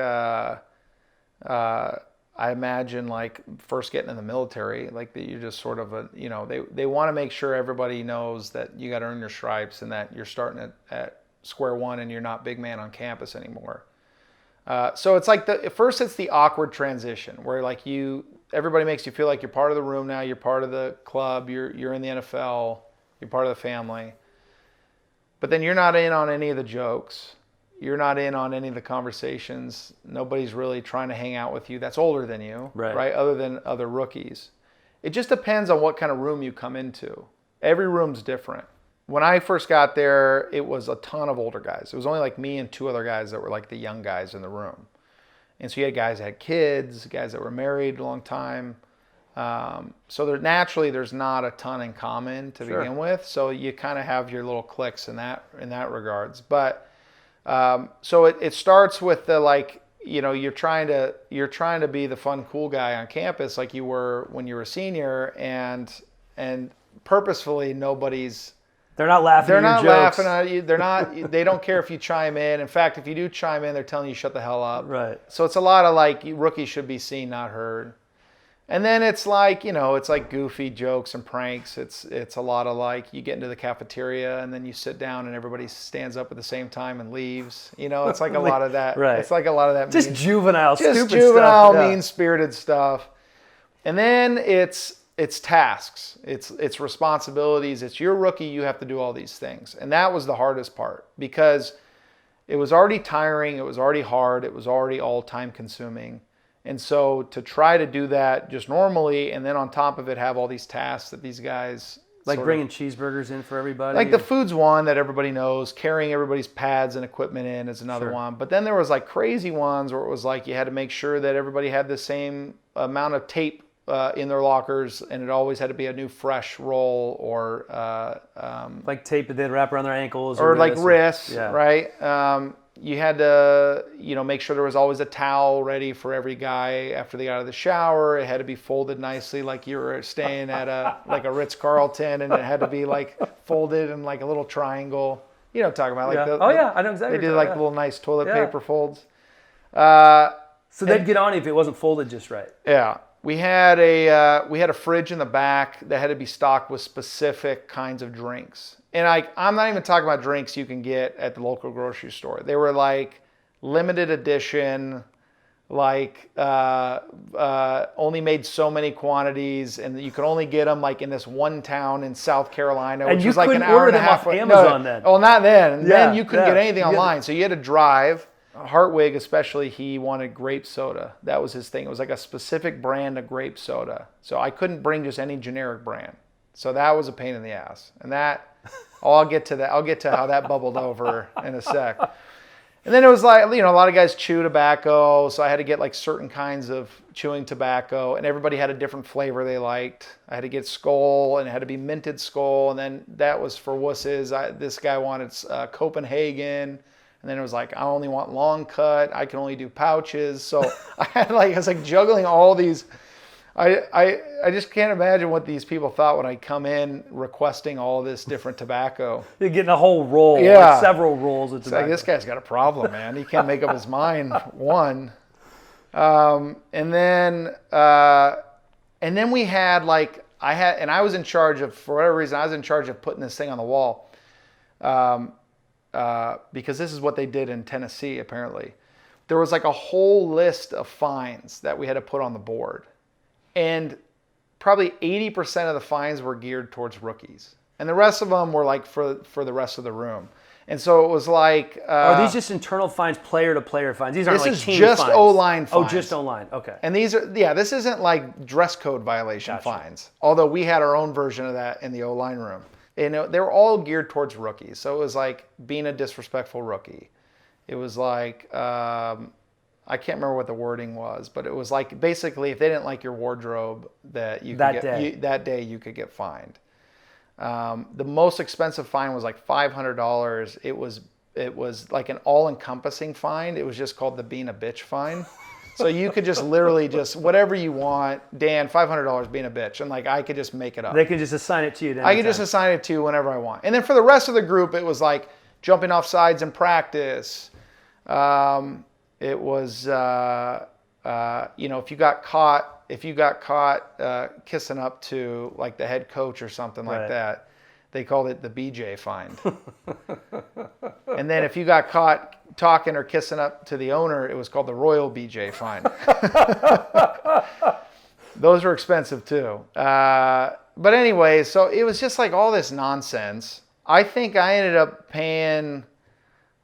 Speaker 1: I imagine like first getting in the military, like that you're just sort of they want to make sure everybody knows that you got to earn your stripes and that you're starting at square one and you're not big man on campus anymore. So it's like at first it's the awkward transition where like everybody makes you feel like you're part of the room now, you're part of the club, you're in the NFL, you're part of the family. But then you're not in on any of the jokes. You're not in on any of the conversations. Nobody's really trying to hang out with you that's older than you, right? Other than other rookies. It just depends on what kind of room you come into. Every room's different. When I first got there, it was a ton of older guys. It was only like me and two other guys that were like the young guys in the room. And so you had guys that had kids, guys that were married a long time. So there's not a ton in common to begin with. So you kind of have your little cliques in that regards. But so it starts with the like, you're trying to be the fun, cool guy on campus like you were when you were a senior, and purposefully
Speaker 2: they're not laughing
Speaker 1: at you. They don't care if you chime in. In fact, if you do chime in, they're telling you shut the hell up.
Speaker 2: Right.
Speaker 1: So it's a lot of like rookies should be seen, not heard. And then it's like, it's like goofy jokes and pranks. It's a lot of like you get into the cafeteria and then you sit down and everybody stands up at the same time and leaves. It's like a lot of that.
Speaker 2: Right.
Speaker 1: It's like a lot of that.
Speaker 2: Just juvenile, stupid
Speaker 1: juvenile,
Speaker 2: stuff.
Speaker 1: mean-spirited stuff. And then it's tasks. It's responsibilities. It's your rookie. You have to do all these things. And that was the hardest part because it was already tiring. It was already hard. It was already all time consuming. And so to try to do that just normally and then on top of it have all these tasks that these guys...
Speaker 2: Like bringing cheeseburgers in for everybody?
Speaker 1: Like the food's one that everybody knows. Carrying everybody's pads and equipment in is another one. But then there was like crazy ones where it was like you had to make sure that everybody had the same amount of tape in their lockers and it always had to be a new fresh roll or...
Speaker 2: like tape that they'd wrap around their ankles.
Speaker 1: Or like wrists, right? You had to, make sure there was always a towel ready for every guy after they got out of the shower. It had to be folded nicely, like you were staying at a Ritz-Carlton, and it had to be like folded in like a little triangle. You know what I'm talking about? Like
Speaker 2: I know exactly.
Speaker 1: They did like little nice toilet paper folds.
Speaker 2: So they'd get on if it wasn't folded just right.
Speaker 1: Yeah. We had a fridge in the back that had to be stocked with specific kinds of drinks. And I'm not even talking about drinks you can get at the local grocery store. They were like limited edition, like only made so many quantities, and you could only get them like in this one town in South Carolina, which was like an hour and a half.
Speaker 2: Off Amazon then.
Speaker 1: Well, not then. Then you couldn't get anything online, so you had to drive. Hartwig especially, he wanted grape soda. That was his thing. It was like a specific brand of grape soda. So I couldn't bring just any generic brand. So that was a pain in the ass. And I'll get to that. I'll get to how that bubbled over in a sec. And then it was like, a lot of guys chew tobacco. So I had to get like certain kinds of chewing tobacco, and everybody had a different flavor they liked. I had to get Skoal, and it had to be minted Skoal. And then that was for wusses. This guy wanted Copenhagen. And then it was like, I only want long cut. I can only do pouches. So I was like juggling all these. I just can't imagine what these people thought when I come in requesting all this different tobacco.
Speaker 2: You're getting a whole roll, like several rolls of tobacco.
Speaker 1: Like, this guy's got a problem, man. He can't make up his mind. One. And then we had I was in charge of, for whatever reason, I was in charge of putting this thing on the wall. Because this is what they did in Tennessee, apparently. There was like a whole list of fines that we had to put on the board. And probably 80% of the fines were geared towards rookies. And the rest of them were like for the rest of the room. And so it was like...
Speaker 2: are these just internal fines, player-to-player fines? These aren't like team fines?
Speaker 1: This is just O-line fines.
Speaker 2: Oh, just O-line. Okay.
Speaker 1: And these are... Yeah, this isn't like dress code violation fines. Although we had our own version of that in the O-line room. they were all geared towards rookies. So it was like being a disrespectful rookie. It was like, I can't remember what the wording was, but it was like basically if they didn't like your wardrobe that day you could get fined. The most expensive fine was like $500. It was like an all-encompassing fine. It was just called the being a bitch fine. So you could just literally just whatever you want, Dan, $500 being a bitch, and like I could just make it up.
Speaker 2: They could just assign it to you.
Speaker 1: I could just assign it to you whenever I want. And then for the rest of the group, it was like jumping off sides in practice. It was if you got caught kissing up to like the head coach or something like that, they called it the BJ fine. And then if you got caught talking or kissing up to the owner, it was called the Royal BJ fine. Those were expensive too. But anyway, so it was just like all this nonsense. I think I ended up paying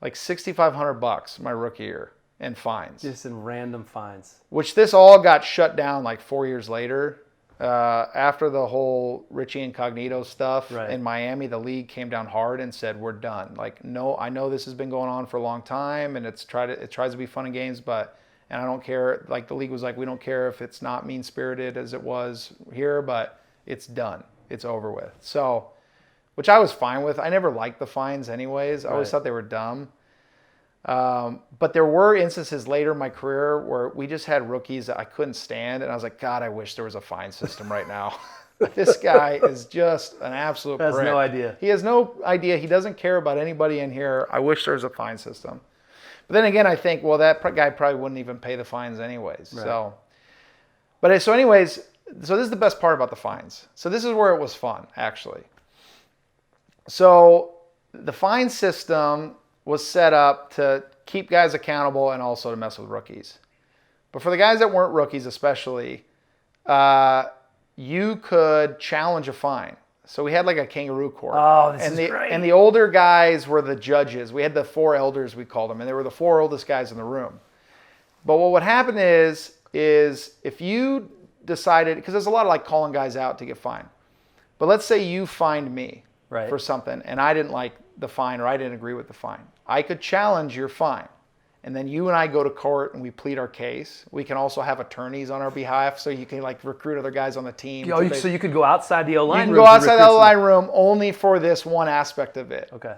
Speaker 1: like $6,500 my rookie year in fines.
Speaker 2: Just in random fines.
Speaker 1: Which this all got shut down like 4 years later. After the whole Richie Incognito stuff in Miami, the league came down hard and said, we're done. Like, no, I know this has been going on for a long time and it tries to be fun and games, and I don't care. Like the league was like, we don't care if it's not mean-spirited as it was here, but it's done. It's over with. So, which I was fine with. I never liked the fines anyways. I always thought they were dumb. But there were instances later in my career where we just had rookies that I couldn't stand. And I was like, God, I wish there was a fine system right now. This guy is just an absolute prick.
Speaker 2: He has no idea.
Speaker 1: He has no idea. He doesn't care about anybody in here. I wish there was a fine system. But then again, I think, well, that guy probably wouldn't even pay the fines anyways. Right. So anyways, so this is the best part about the fines. So this is where it was fun, actually. So the fine system was set up to keep guys accountable and also to mess with rookies. But for the guys that weren't rookies especially, you could challenge a fine. So we had like a kangaroo court.
Speaker 2: Oh, this is great.
Speaker 1: And the older guys were the judges. We had the 4 elders, we called them, and they were the 4 oldest guys in the room. But what would happen is if you decided, because there's a lot of like calling guys out to get fined. But let's say you fined me for something and I didn't like the fine or I didn't agree with the fine. I could challenge your fine. And then you and I go to court and we plead our case. We can also have attorneys on our behalf, so you can like recruit other guys on the team.
Speaker 2: So you could go outside the O-line room.
Speaker 1: You can go outside the O-line room only for this one aspect of it.
Speaker 2: Okay.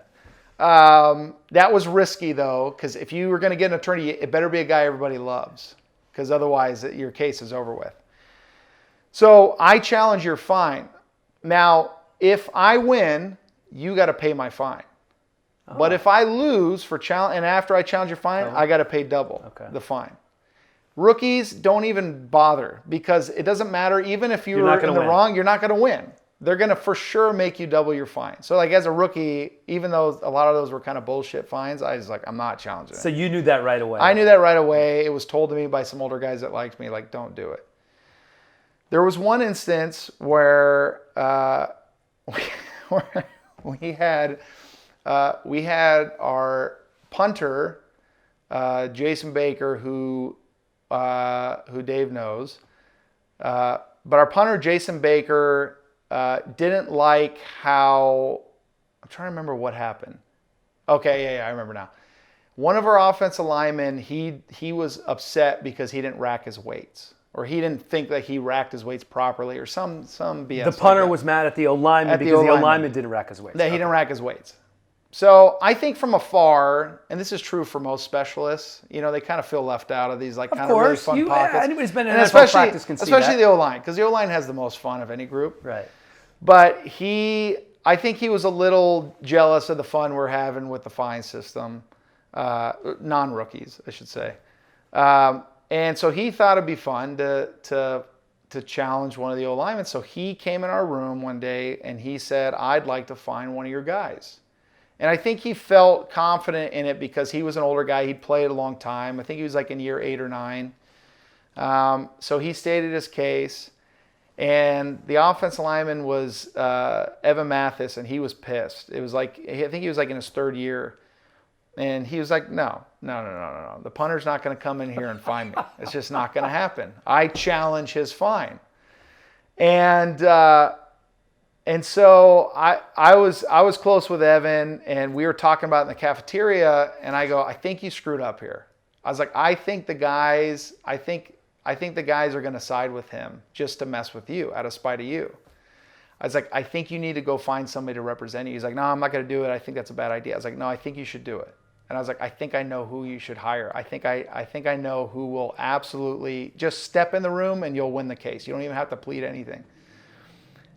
Speaker 1: That was risky though, because if you were going to get an attorney, it better be a guy everybody loves, because otherwise your case is over with. So I challenge your fine. Now, if I win, you got to pay my fine. Oh. But if I lose and after I challenge your fine, I got to pay double the fine. Rookies don't even bother, because it doesn't matter. Even if you're in the wrong, you're not going to win. They're going to for sure make you double your fine. So like as a rookie, even though a lot of those were kind of bullshit fines, I was like, I'm not challenging it.
Speaker 2: So you knew that right away.
Speaker 1: I knew that right away. It was told to me by some older guys that liked me, like, don't do it. There was one instance where we had our punter, Jason Baker, who Dave knows. But our punter, Jason Baker, didn't like how, I'm trying to remember what happened. Okay, yeah, I remember now. One of our offensive linemen, he was upset because he didn't rack his weights. Or he didn't think that he racked his weights properly, or some BS.
Speaker 2: The punter was mad at the O-lineman because the O-lineman didn't rack his weights.
Speaker 1: That he didn't rack his weights. So I think from afar, and this is true for most specialists, they kind of feel left out of these like kind of really fun pockets.
Speaker 2: Anybody's been in NFL practice can see that.
Speaker 1: Especially the O-line, because the O-line has the most fun of any group.
Speaker 2: Right.
Speaker 1: But I think he was a little jealous of the fun we're having with the fine system. Non-rookies, I should say. And so he thought it'd be fun to challenge one of the O-linemen. So he came in our room one day and he said, I'd like to fine one of your guys. And I think he felt confident in it because he was an older guy. He'd played a long time. I think he was like in year 8 or 9. So he stated his case. And the offensive lineman was Evan Mathis, and he was pissed. It was like, I think he was like in his 3rd year. And he was like, no. The punter's not going to come in here and fine me. It's just not going to happen. I challenge his fine. And And so I was close with Evan, and we were talking about it in the cafeteria, and I go, I think you screwed up here. I was like, I think the guys are going to side with him just to mess with you, out of spite of you. I was like, I think you need to go find somebody to represent you. He's like, no, I'm not going to do it. I think that's a bad idea. I was like, no, I think you should do it. And I was like, I think I know who you should hire. I think I know who will absolutely just step in the room and you'll win the case. You don't even have to plead anything.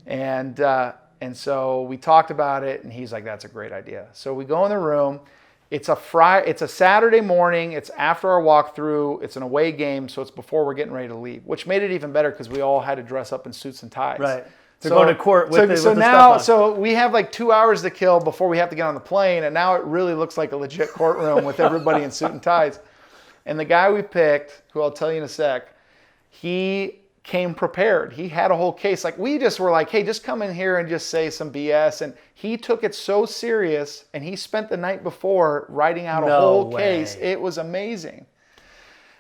Speaker 1: And so we talked about it, and he's like, that's a great idea. So we go in the room. It's a Saturday morning. It's after our walkthrough. It's an away game, so it's before we're getting ready to leave, which made it even better because we all had to dress up in suits and ties.
Speaker 2: Right. They're going to court with the
Speaker 1: so
Speaker 2: stuff
Speaker 1: now,
Speaker 2: on.
Speaker 1: so we have like 2 hours to kill before we have to get on the plane, and now it really looks like a legit courtroom with everybody in suit and ties. And the guy we picked, who I'll tell you in a sec, he came prepared. He had a whole case. Like, we just were like, hey, just come in here and just say some BS. And he took it so serious, and he spent the night before writing out a whole case. It was amazing.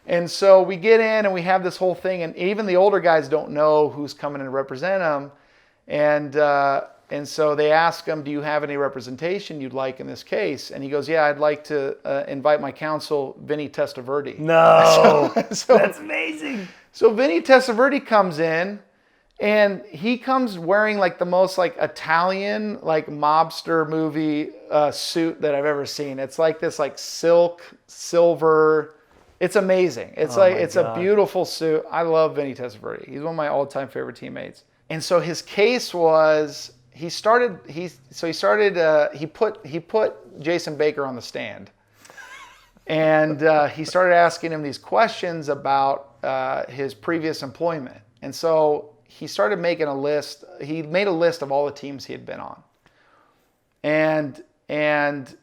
Speaker 1: And so we get in and we have this whole thing, and even the older guys don't know who's coming in to represent them. And so they ask him, do you have any representation you'd like in this case? And he goes, yeah, I'd like to invite my counsel, Vinny Testaverde.
Speaker 2: No, so that's amazing.
Speaker 1: So Vinny Testaverde comes in, and he comes wearing like the most like Italian like mobster movie suit that I've ever seen. It's like this like silk, silver. It's amazing. It's a beautiful suit. I love Vinny Testaverde. He's one of my all-time favorite teammates. And so his case was he put Jason Baker on the stand, and he started asking him these questions about his previous employment. And so he started making a list. He made a list of all the teams he had been on, and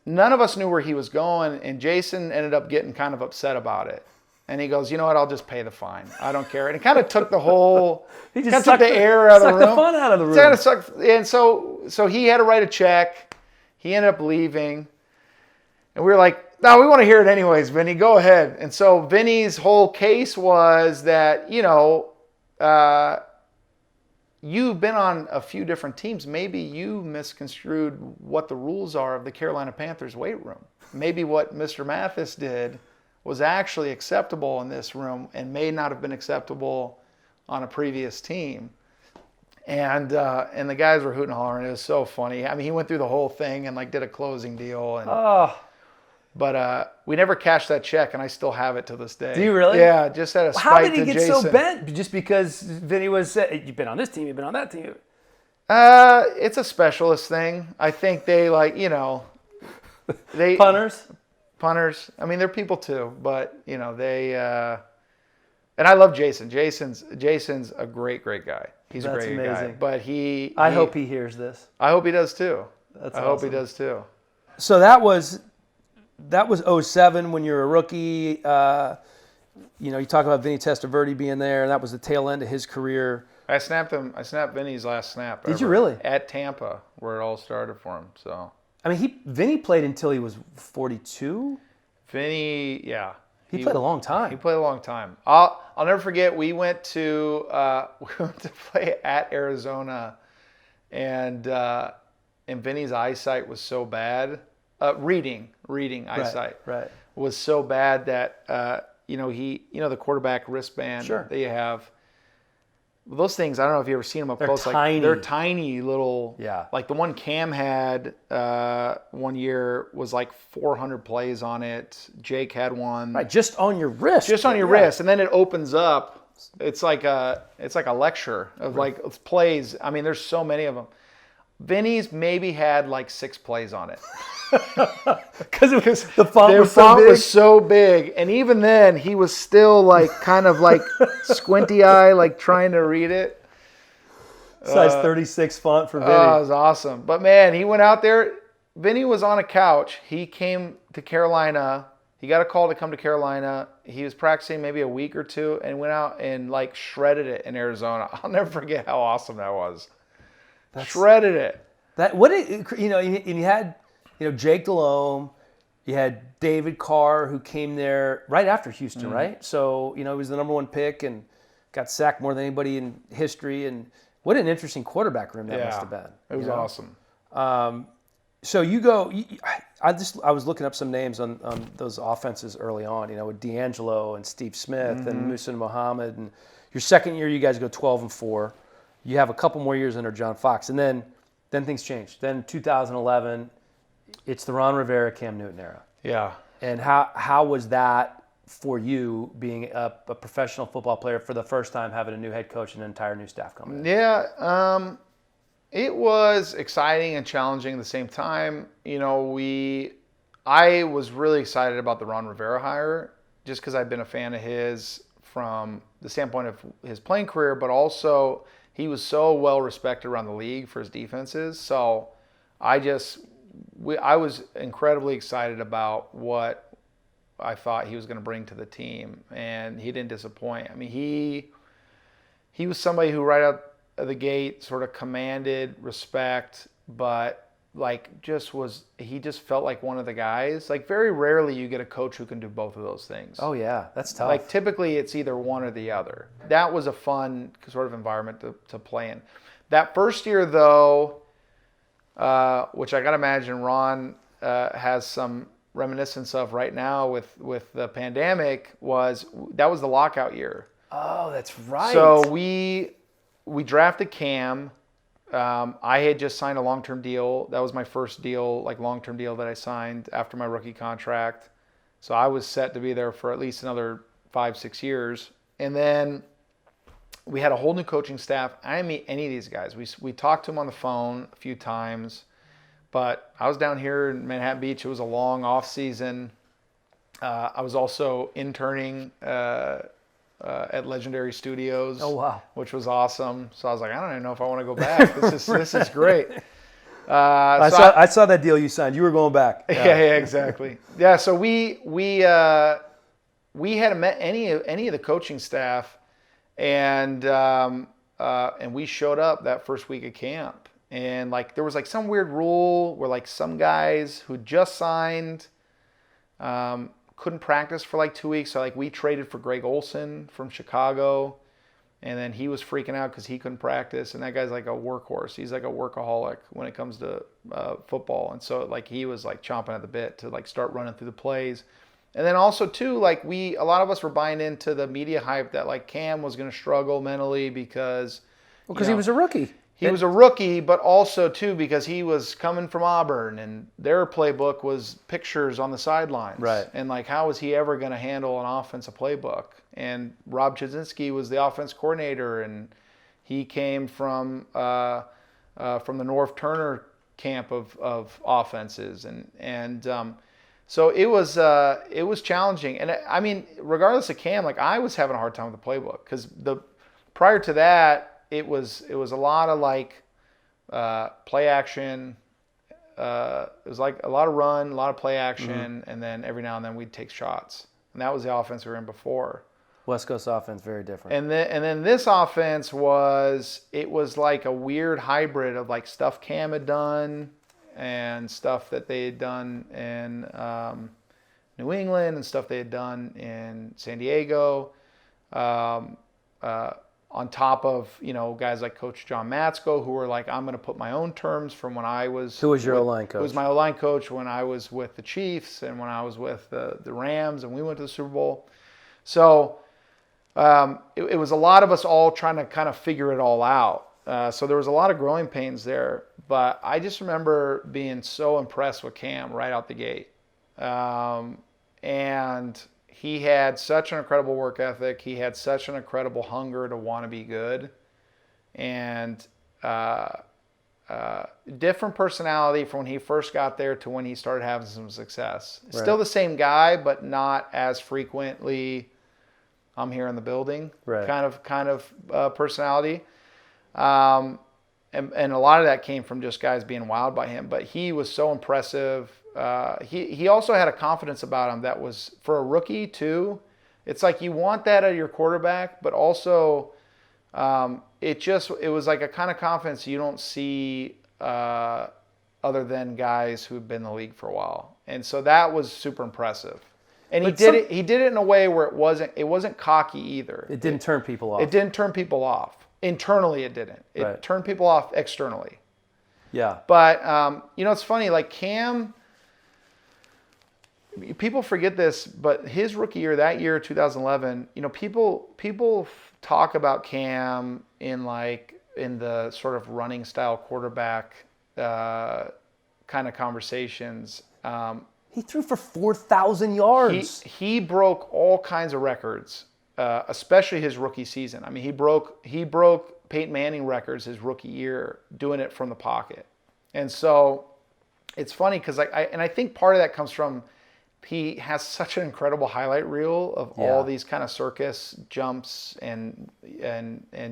Speaker 1: none of us knew where he was going. And Jason ended up getting kind of upset about it. And he goes, you know what? I'll just pay the fine. I don't care. And it kind of took the whole,
Speaker 2: he just
Speaker 1: kind of took the air out of the room.
Speaker 2: Sucked the fun out of the room.
Speaker 1: And so he had to write a check. He ended up leaving. And we were like, no, we want to hear it anyways, Vinny. Go ahead. And so Vinny's whole case was that, you've been on a few different teams. Maybe you misconstrued what the rules are of the Carolina Panthers weight room. Maybe what Mr. Mathis did was actually acceptable in this room and may not have been acceptable on a previous team. And the guys were hooting and hollering. It was so funny. I mean, he went through the whole thing and like did a closing deal. But we never cashed that check, and I still have it to this day.
Speaker 2: Do you really?
Speaker 1: Yeah, just out of spite to Jason.
Speaker 2: How did he get so bent? Just because Vinny was, you've been on this team, you've been on that team.
Speaker 1: It's a specialist thing. I think they they punters. I mean, they're people too, but they. And I love Jason. Jason's a great guy. He's a great guy. But I
Speaker 2: hope he hears this.
Speaker 1: I hope he does too.
Speaker 2: That's
Speaker 1: I
Speaker 2: awesome.
Speaker 1: hope he does too.
Speaker 2: So that was 2007 when you were a rookie. You talk about Vinny Testaverde being there, and that was the tail end of his career.
Speaker 1: I snapped Vinny's last snap.
Speaker 2: Did you really?
Speaker 1: At Tampa, where it all started for him. So.
Speaker 2: I mean, Vinny played until he was 42.
Speaker 1: Vinny, yeah.
Speaker 2: He played a long time.
Speaker 1: He played a long time. I'll never forget. We went to play at Arizona, and Vinny's eyesight was so bad. Reading eyesight was so bad that the quarterback wristband that you have. Those things, I don't know if you've ever seen them up close.
Speaker 2: Tiny.
Speaker 1: They're tiny little.
Speaker 2: Yeah.
Speaker 1: Like the one Cam had one year was like 400 plays on it. Jake had one.
Speaker 2: Right, just on your wrist.
Speaker 1: Just on your wrist, and then it opens up. It's like a lecture of like plays. I mean, there's so many of them. Vinny's maybe had like 6 plays on it.
Speaker 2: Because the font
Speaker 1: was so big, and even then he was still like kind of like squinty eye, like trying to read it.
Speaker 2: Size 36 font for Vinny.
Speaker 1: Oh, it was awesome. But man, he went out there. Vinny was on a couch. He came to Carolina. He got a call to come to Carolina. He was practicing maybe a week or two and went out and like shredded it in Arizona. I'll never forget how awesome that was. Shredded it.
Speaker 2: You had Jake Delhomme, you had David Carr, who came there right after Houston, right? So, he was the number 1 pick and got sacked more than anybody in history. And What an interesting quarterback room that
Speaker 1: Yeah,
Speaker 2: must have been.
Speaker 1: it was awesome.
Speaker 2: So you go. I was looking up some names on those offenses early on. With D'Angelo and Steve Smith and Musa Muhammad. And your second year, you guys go 12-4. You have a couple more years under John Fox, and then things change. Then 2011, it's the Ron Rivera, Cam Newton era.
Speaker 1: Yeah.
Speaker 2: And how was that for you, being a professional football player for the first time, having a new head coach and an entire new staff coming in?
Speaker 1: Yeah, it was exciting and challenging at the same time. I was really excited about the Ron Rivera hire just because I've been a fan of his from the standpoint of his playing career, but also he was so well respected around the league for his defenses. So I was incredibly excited about what I thought he was going to bring to the team, and he didn't disappoint. I mean, he was somebody who right out of the gate sort of commanded respect, but he just felt like one of the guys. Like, very rarely you get a coach who can do both of those things.
Speaker 2: Oh yeah, that's tough.
Speaker 1: Like, typically it's either one or the other. That was a fun sort of environment to play in. That first year though, which I gotta imagine Ron has some reminiscence of right now with the pandemic, that was the lockout year.
Speaker 2: Oh, that's right.
Speaker 1: So we drafted Cam. I had just signed a long-term deal. That was my first deal, like long-term deal that I signed after my rookie contract. So I was set to be there for at least another 5-6 years. And then we had a whole new coaching staff. I didn't meet any of these guys. We talked to them on the phone a few times, but I was down here in Manhattan Beach. It was a long off season. I was also interning at Legendary Studios.
Speaker 2: Oh wow,
Speaker 1: which was awesome. So I was like, I don't even know if I want to go back. This is great.
Speaker 2: I saw that deal you signed. You were going back.
Speaker 1: Yeah, exactly. Yeah, so we hadn't met any of the coaching staff, and we showed up that first week of camp, and there was some weird rule where some guys who just signed couldn't practice for 2 weeks. So we traded for Greg Olson from Chicago, and then he was freaking out because he couldn't practice. And that guy's like a workhorse. He's like a workaholic when it comes to football. And so he was chomping at the bit to start running through the plays. And then also too, a lot of us were buying into the media hype that Cam was going to struggle mentally because
Speaker 2: he was a rookie.
Speaker 1: He was a rookie, but also, too, because he was coming from Auburn, and their playbook was pictures on the sidelines.
Speaker 2: Right.
Speaker 1: And, how was he ever going to handle an offensive playbook? And Rob Chudzinski was the offense coordinator, and he came from the North Turner camp of offenses. So it was challenging. And, I mean, regardless of Cam, I was having a hard time with the playbook because prior to that, it was a lot of play action. It was a lot of run, a lot of play action, and then every now and then we'd take shots. And that was the offense we were in before.
Speaker 2: West Coast offense, very different.
Speaker 1: And then this offense was a weird hybrid of stuff Cam had done and stuff that they had done in New England and stuff they had done in San Diego. On top of, guys like Coach John Matsko, who were I'm going to put my own terms from when I was...
Speaker 2: Who was your O-line coach?
Speaker 1: Who was my O-line coach when I was with the Chiefs and when I was with the Rams and we went to the Super Bowl. So it was a lot of us all trying to kind of figure it all out. So there was a lot of growing pains there. But I just remember being so impressed with Cam right out the gate. And he had such an incredible work ethic. He had such an incredible hunger to want to be good. And different personality from when he first got there to when he started having some success. Right. Still the same guy, but not as frequently, I'm here in the building,
Speaker 2: right.
Speaker 1: kind of personality. And a lot of that came from just guys being wowed by him. But he was so impressive. He also had a confidence about him that was, for a rookie too, it's you want that out of your quarterback, but also it was a kind of confidence you don't see other than guys who've been in the league for a while. And so that was super impressive. And he did it in a way where it wasn't cocky either.
Speaker 2: It didn't turn people off.
Speaker 1: It didn't turn people off. Internally, it didn't. It turned people off externally.
Speaker 2: Yeah.
Speaker 1: But, it's funny, like Cam, people forget this, but his rookie year, that year, 2011, people talk about Cam in the sort of running style quarterback kind of conversations.
Speaker 2: He threw for 4,000 yards.
Speaker 1: He broke all kinds of records, especially his rookie season. I mean, he broke Peyton Manning records his rookie year doing it from the pocket. And so it's funny because I think part of that comes from he has such an incredible highlight reel of all these kind of circus jumps and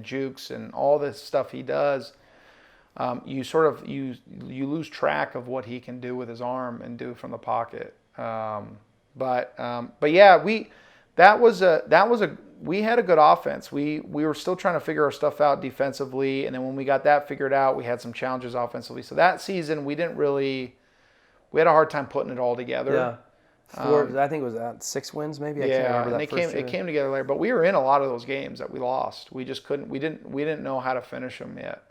Speaker 1: jukes and all this stuff he does. You lose track of what he can do with his arm and do from the pocket. But yeah, we had a good offense. We were still trying to figure our stuff out defensively, and then when we got that figured out, we had some challenges offensively. So that season, we had a hard time putting it all together.
Speaker 2: Yeah. I think it was 6 wins maybe. I can't remember that first year.
Speaker 1: It came together later, but we were in a lot of those games that we lost. We just couldn't. We didn't know how to finish them yet.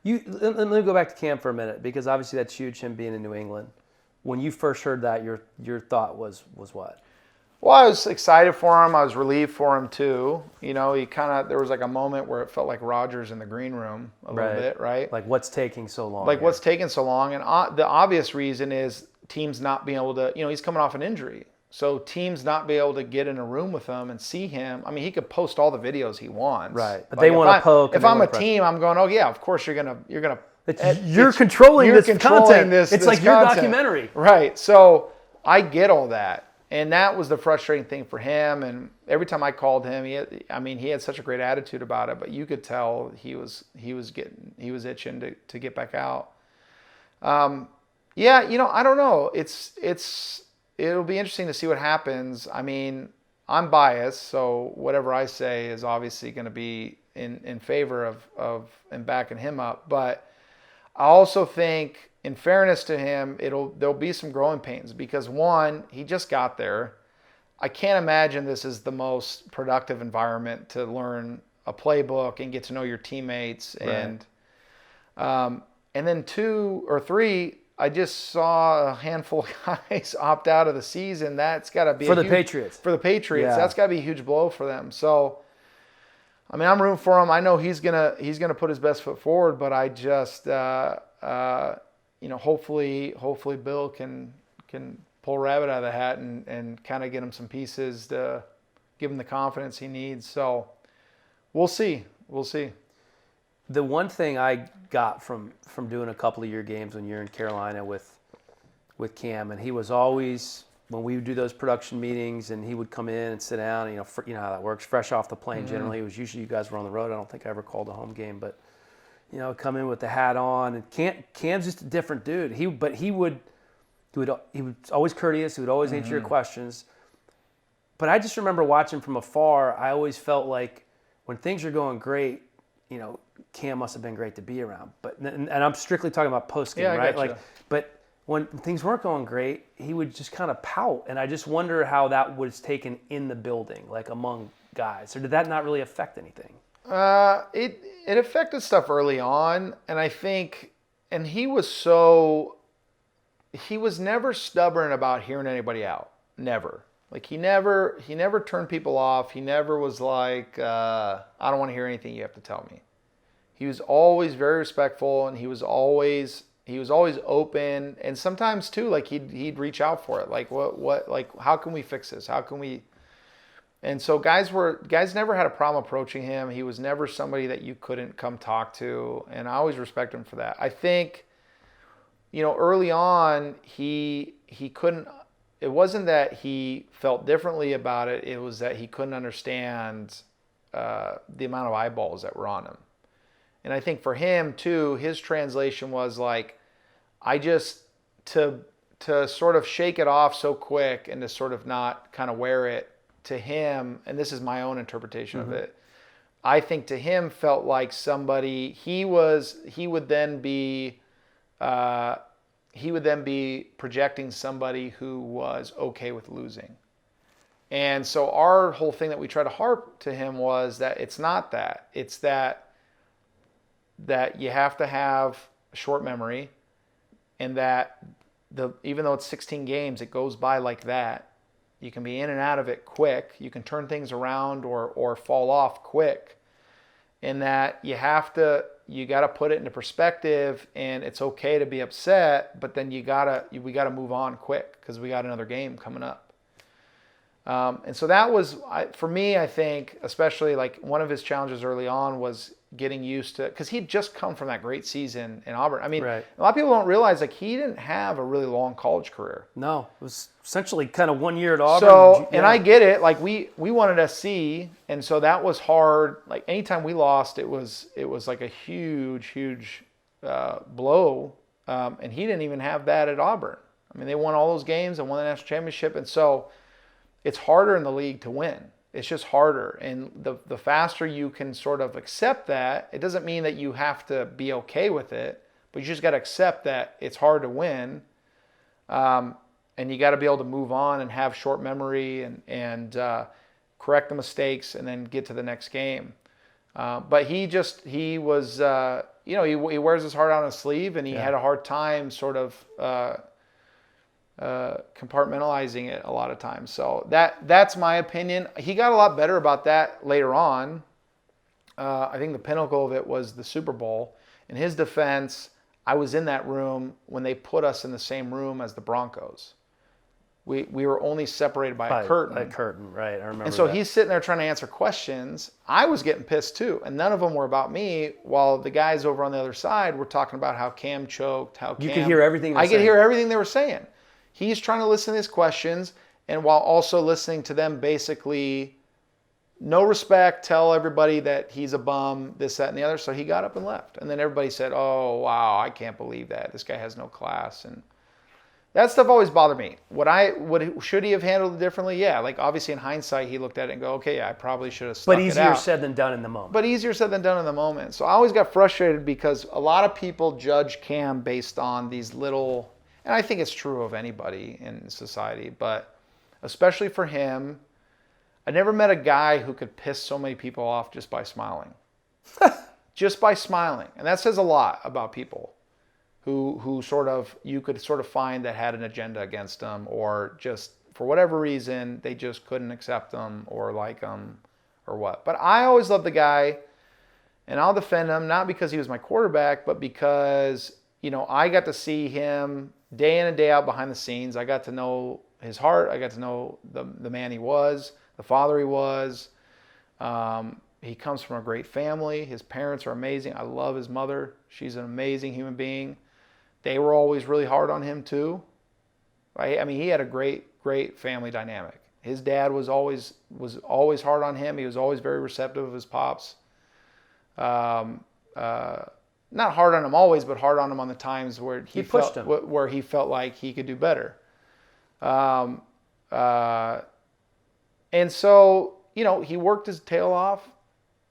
Speaker 2: Let me go back to Cam for a minute, because obviously that's huge, him being in New England. When you first heard that, your thought was what?
Speaker 1: Well, I was excited for him. I was relieved for him too. There was like a moment where it felt like Rodgers in the green room a little bit, right?
Speaker 2: Like, what's taking so long?
Speaker 1: What's taking so long? And the obvious reason is teams not being able to, he's coming off an injury. So teams not be able to get in a room with him and see him. I mean, he could post all the videos he wants.
Speaker 2: Right. But they want to poke.
Speaker 1: If I'm a team, I'm going, oh yeah, of course you're gonna
Speaker 2: you're controlling this content. It's like your documentary.
Speaker 1: Right. So I get all that. And that was the frustrating thing for him. And every time I called him, he had such a great attitude about it, but you could tell he was itching to get back out. Yeah, I don't know. It'll be interesting to see what happens. I mean, I'm biased, so whatever I say is obviously going to be in favor of and backing him up. But I also think, in fairness to him, there'll be some growing pains because, one, he just got there. I can't imagine this is the most productive environment to learn a playbook and get to know your teammates.
Speaker 2: Right.
Speaker 1: And then 2 or 3, I just saw a handful of guys opt out of the season. That's got to be
Speaker 2: the Patriots.
Speaker 1: For the Patriots, that's got to be a huge blow for them. So, I mean, I'm rooting for him. I know he's gonna put his best foot forward, but I just hopefully Bill can pull a rabbit out of the hat and kind of get him some pieces to give him the confidence he needs. So we'll see.
Speaker 2: The one thing I got from doing a couple of your games when you're in Carolina with Cam, and he was always, when we would do those production meetings and he would come in and sit down, and, you know how that works, fresh off the plane.
Speaker 1: Mm-hmm.
Speaker 2: Generally, it was usually you guys were on the road. I don't think I ever called a home game, but come in with the hat on, and Cam's just a different dude. He was always courteous. He would always answer your questions. But I just remember watching from afar. I always felt like when things are going great, Cam must have been great to be around. But and I'm strictly talking about post game, right?
Speaker 1: Gotcha.
Speaker 2: But when things weren't going great, he would just kind of pout, and I just wonder how that was taken in the building, like among guys. Or did that not really affect anything?
Speaker 1: It affected stuff early on, and I think, and he was never stubborn about hearing anybody out. Never. Like he never turned people off. He never was like, I don't want to hear anything you have to tell me. He was always very respectful, and he was always open, and sometimes too, like he'd reach out for it. Like like how can we fix this? How can we? And so guys never had a problem approaching him. He was never somebody that you couldn't come talk to, and I always respect him for that. I think, early on he couldn't. It wasn't that he felt differently about it. It was that he couldn't understand the amount of eyeballs that were on him. And I think for him too, his translation was like, to sort of shake it off so quick and to sort of not kind of wear it, to him, and this is my own interpretation of it, I think to him felt like somebody he would then be projecting somebody who was okay with losing. And so our whole thing that we try to harp to him was that it's not that. It's that that you have to have a short memory, and that even though it's 16 games, it goes by like that. You can be in and out of it quick. You can turn things around or fall off quick. And that you got to put it into perspective, and it's okay to be upset, but then we got to move on quick because we got another game coming up. And so that was, for me, I think, especially like one of his challenges early on was getting used to, because he'd just come from that great season in Auburn. I mean,
Speaker 2: Right.
Speaker 1: A lot of people don't realize like he didn't have a really long college career.
Speaker 2: No, it was essentially kind of 1 year at Auburn.
Speaker 1: So, and I get it. Like we wanted SC, and so that was hard. Like anytime we lost, it was like a huge blow. And he didn't even have that at Auburn. I mean, they won all those games and won the national championship, and so it's harder in the league to win. It's just harder, and the faster you can sort of accept that, it doesn't mean that you have to be okay with it, but you just got to accept that it's hard to win. And you got to be able to move on and have short memory and correct the mistakes and then get to the next game. But he was, he wears his heart on his sleeve, and he had a hard time sort of compartmentalizing it a lot of times. So that's my opinion. He got a lot better about that later on. I think the pinnacle of it was the Super Bowl. In his defense, I was in that room when they put us in the same room as the Broncos. We were only separated by a curtain.
Speaker 2: A curtain, right. I remember
Speaker 1: And so
Speaker 2: that.
Speaker 1: he's sitting there trying to answer questions. I was getting pissed too. And none of them were about me, while the guys over on the other side were talking about how Cam choked, how
Speaker 2: You
Speaker 1: Cam...
Speaker 2: could hear everything
Speaker 1: I could hear everything they were saying. He's trying to listen to his questions, and while also listening to them basically, no respect, tell everybody that he's a bum, this, that, and the other. So he got up and left. And then everybody said, oh, wow, I can't believe that. This guy has no class. And that stuff always bothered me. Should he have handled it differently? Yeah, like obviously in hindsight, he looked at it and go, okay, yeah, I probably should have stuck it out.
Speaker 2: But easier said than done in the moment.
Speaker 1: But easier said than done in the moment. So I always got frustrated because a lot of people judge Cam based on these little, and I think it's true of anybody in society, but especially for him, I never met a guy who could piss so many people off just by smiling. Just by smiling. And that says a lot about people who sort of, you could sort of find that had an agenda against them, or just for whatever reason, they just couldn't accept them or like them or what. But I always loved the guy, and I'll defend him, not because he was my quarterback, but because, I got to see him day in and day out behind the scenes. I got to know his heart. I got to know the man he was, the father he was. He comes from a great family. His parents are amazing. I love his mother. She's an amazing human being. They were always really hard on him too. Right? I mean, he had a great family dynamic. His dad was always hard on him. He was always very receptive of his pops. Not hard on him always, but hard on him on the times where he
Speaker 2: pushed him,
Speaker 1: where he felt like he could do better. And so, he worked his tail off.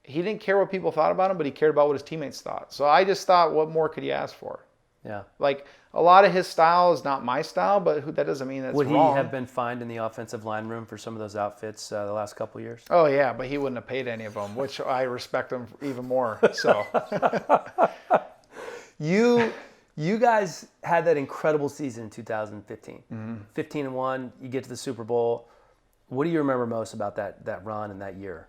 Speaker 1: He didn't care what people thought about him, but he cared about what his teammates thought. So I just thought, what more could you ask for?
Speaker 2: Yeah.
Speaker 1: Like, a lot of his style is not my style, but that doesn't mean that's
Speaker 2: Would
Speaker 1: wrong.
Speaker 2: he have been fined in the offensive line room for some of those outfits the last couple of years?
Speaker 1: Oh, yeah, but he wouldn't have paid any of them, which I respect him even more. So,
Speaker 2: You guys had that incredible season in 2015. 15-1, you get to the Super Bowl. What do you remember most about that run and that year?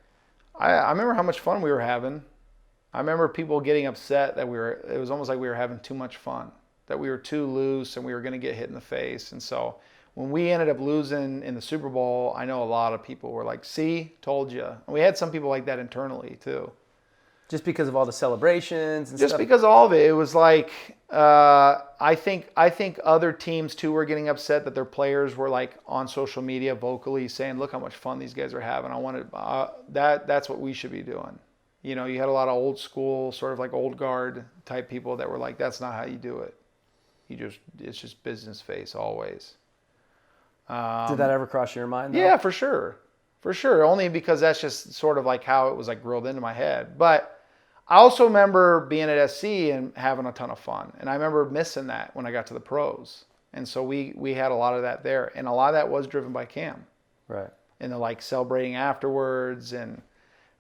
Speaker 1: I remember how much fun we were having. I remember people getting upset that it was almost like we were having too much fun, that we were too loose and we were going to get hit in the face. And so when we ended up losing in the Super Bowl, I know a lot of people were like, see, told you. And we had some people like that internally too.
Speaker 2: Just because of all the celebrations and
Speaker 1: Just
Speaker 2: stuff?
Speaker 1: because of all of it. It was like, I think other teams too were getting upset that their players were like on social media vocally saying, look how much fun these guys are having. I wanted that's what we should be doing. You had a lot of old school, sort of like old guard type people that were like, that's not how you do it. It's just business face always.
Speaker 2: Did that ever cross your mind, though?
Speaker 1: Yeah, for sure. For sure. Only because that's just sort of like how it was like grilled into my head. But I also remember being at SC and having a ton of fun. And I remember missing that when I got to the pros. And so we had a lot of that there. And a lot of that was driven by Cam.
Speaker 2: Right.
Speaker 1: And the like celebrating afterwards, and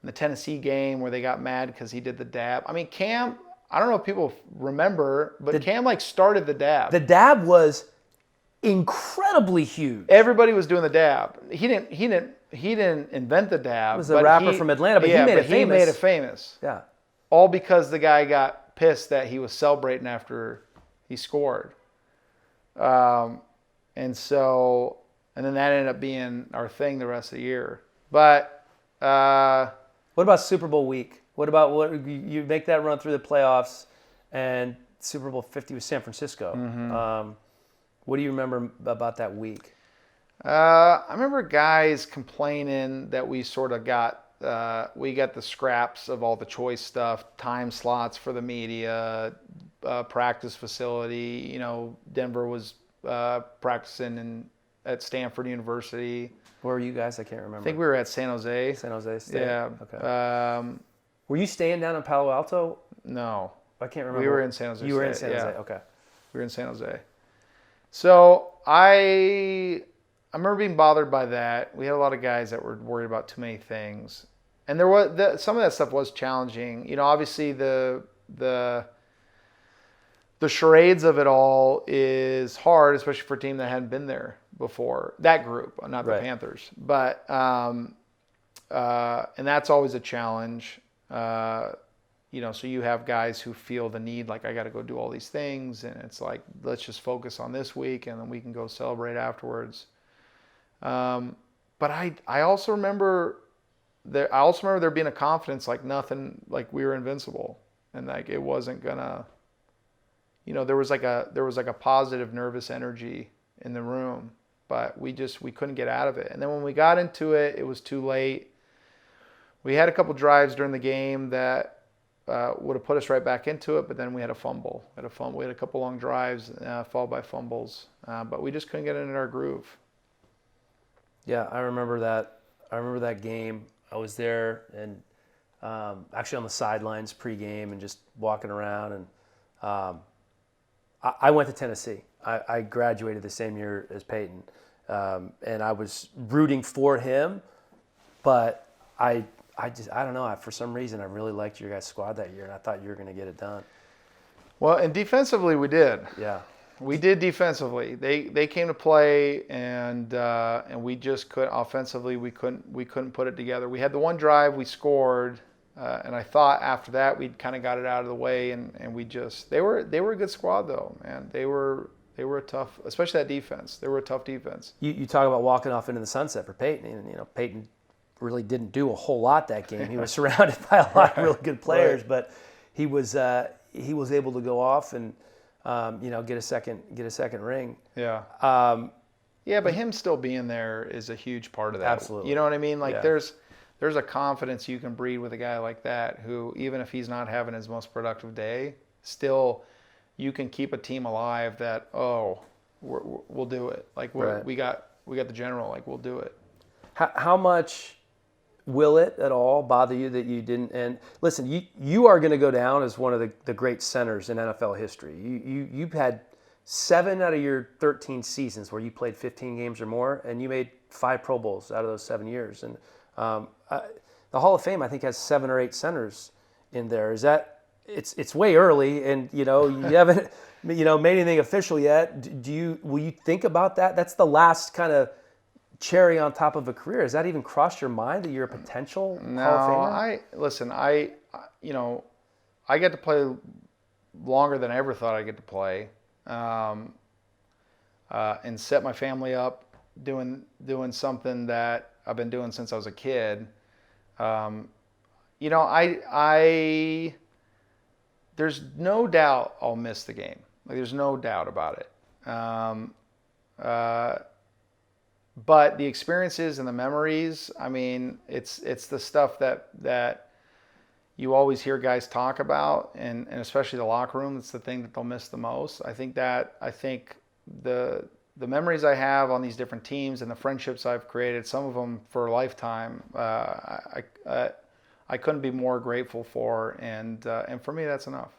Speaker 1: the Tennessee game where they got mad because he did the dab. I mean, Cam, I don't know if people remember, but Cam like started the dab.
Speaker 2: The dab was incredibly huge.
Speaker 1: Everybody was doing the dab. He didn't invent the dab.
Speaker 2: He was a rapper from Atlanta, but he made it famous.
Speaker 1: He made it famous.
Speaker 2: Yeah.
Speaker 1: All because the guy got pissed that he was celebrating after he scored. And then that ended up being our thing the rest of the year. But
Speaker 2: what about Super Bowl week? What you make that run through the playoffs and Super Bowl 50 with San Francisco?
Speaker 1: Mm-hmm.
Speaker 2: What do you remember about that week?
Speaker 1: I remember guys complaining that we sort of got the scraps of all the choice stuff, time slots for the media, practice facility. Denver was practicing at Stanford University.
Speaker 2: Where were you guys? I can't remember.
Speaker 1: I think we were at San Jose.
Speaker 2: San Jose State?
Speaker 1: Yeah.
Speaker 2: Okay. Were you staying down in Palo Alto?
Speaker 1: No.
Speaker 2: I can't remember.
Speaker 1: We were in San Jose.
Speaker 2: You were in San Jose, okay.
Speaker 1: We were in San Jose. So I remember being bothered by that. We had a lot of guys that were worried about too many things. And there was some of that stuff was challenging. Obviously the charades of it all is hard, especially for a team that hadn't been there before. That group, not the Panthers. But and that's always a challenge. So you have guys who feel the need, like, I got to go do all these things, and it's like, let's just focus on this week, and then we can go celebrate afterwards. But I also remember there being a confidence, like nothing, like we were invincible, and like it wasn't gonna. There was like a positive nervous energy in the room, but we couldn't get out of it. And then when we got into it, it was too late. We had a couple drives during the game that would have put us right back into it, but then we had a fumble. We had a couple long drives followed by fumbles, but we just couldn't get into our groove.
Speaker 2: Yeah, I remember that. I remember that game. I was there and actually on the sidelines pregame and just walking around. And I went to Tennessee. I graduated the same year as Peyton, and I was rooting for him, but I don't know. For some reason, I really liked your guys' squad that year, and I thought you were going to get it done.
Speaker 1: Well, and defensively, we did.
Speaker 2: Yeah,
Speaker 1: we did defensively. They came to play, and we just couldn't offensively. We couldn't put it together. We had the one drive we scored, and I thought after that we'd kind of got it out of the way, and we just they were a good squad though, man. They were a tough, especially that defense. They were a tough defense.
Speaker 2: You talk about walking off into the sunset for Peyton, and Peyton really didn't do a whole lot that game. He was surrounded by a lot of really good players, but he was able to go off and get a second ring.
Speaker 1: Yeah. But him still being there is a huge part of that.
Speaker 2: Absolutely.
Speaker 1: You know what I mean? Like there's a confidence you can breed with a guy like that who, even if he's not having his most productive day, still you can keep a team alive that, we'll do it. Like we got the general, like we'll do it.
Speaker 2: How much will it at all bother you that you didn't? And listen, you are going to go down as one of the great centers in NFL history. You've had 7 out of your 13 seasons where you played 15 games or more, and you made 5 Pro Bowls out of those 7 years. And the Hall of Fame, I think, has 7 or 8 centers in there. Is that it's way early, and you haven't made anything official yet. Will you think about that? That's the last kind of cherry on top of a career. Has that even crossed your mind that you're a potential Hall of Famer?
Speaker 1: I get to play longer than I ever thought I'd get to play, and set my family up doing something that I've been doing since I was a kid. There's no doubt I'll miss the game. Like, there's no doubt about it. But the experiences and the memories, I mean, it's the stuff that you always hear guys talk about, and especially the locker room. It's the thing that they'll miss the most. I think the memories I have on these different teams and the friendships I've created, some of them for a lifetime, I couldn't be more grateful for, and for me that's enough.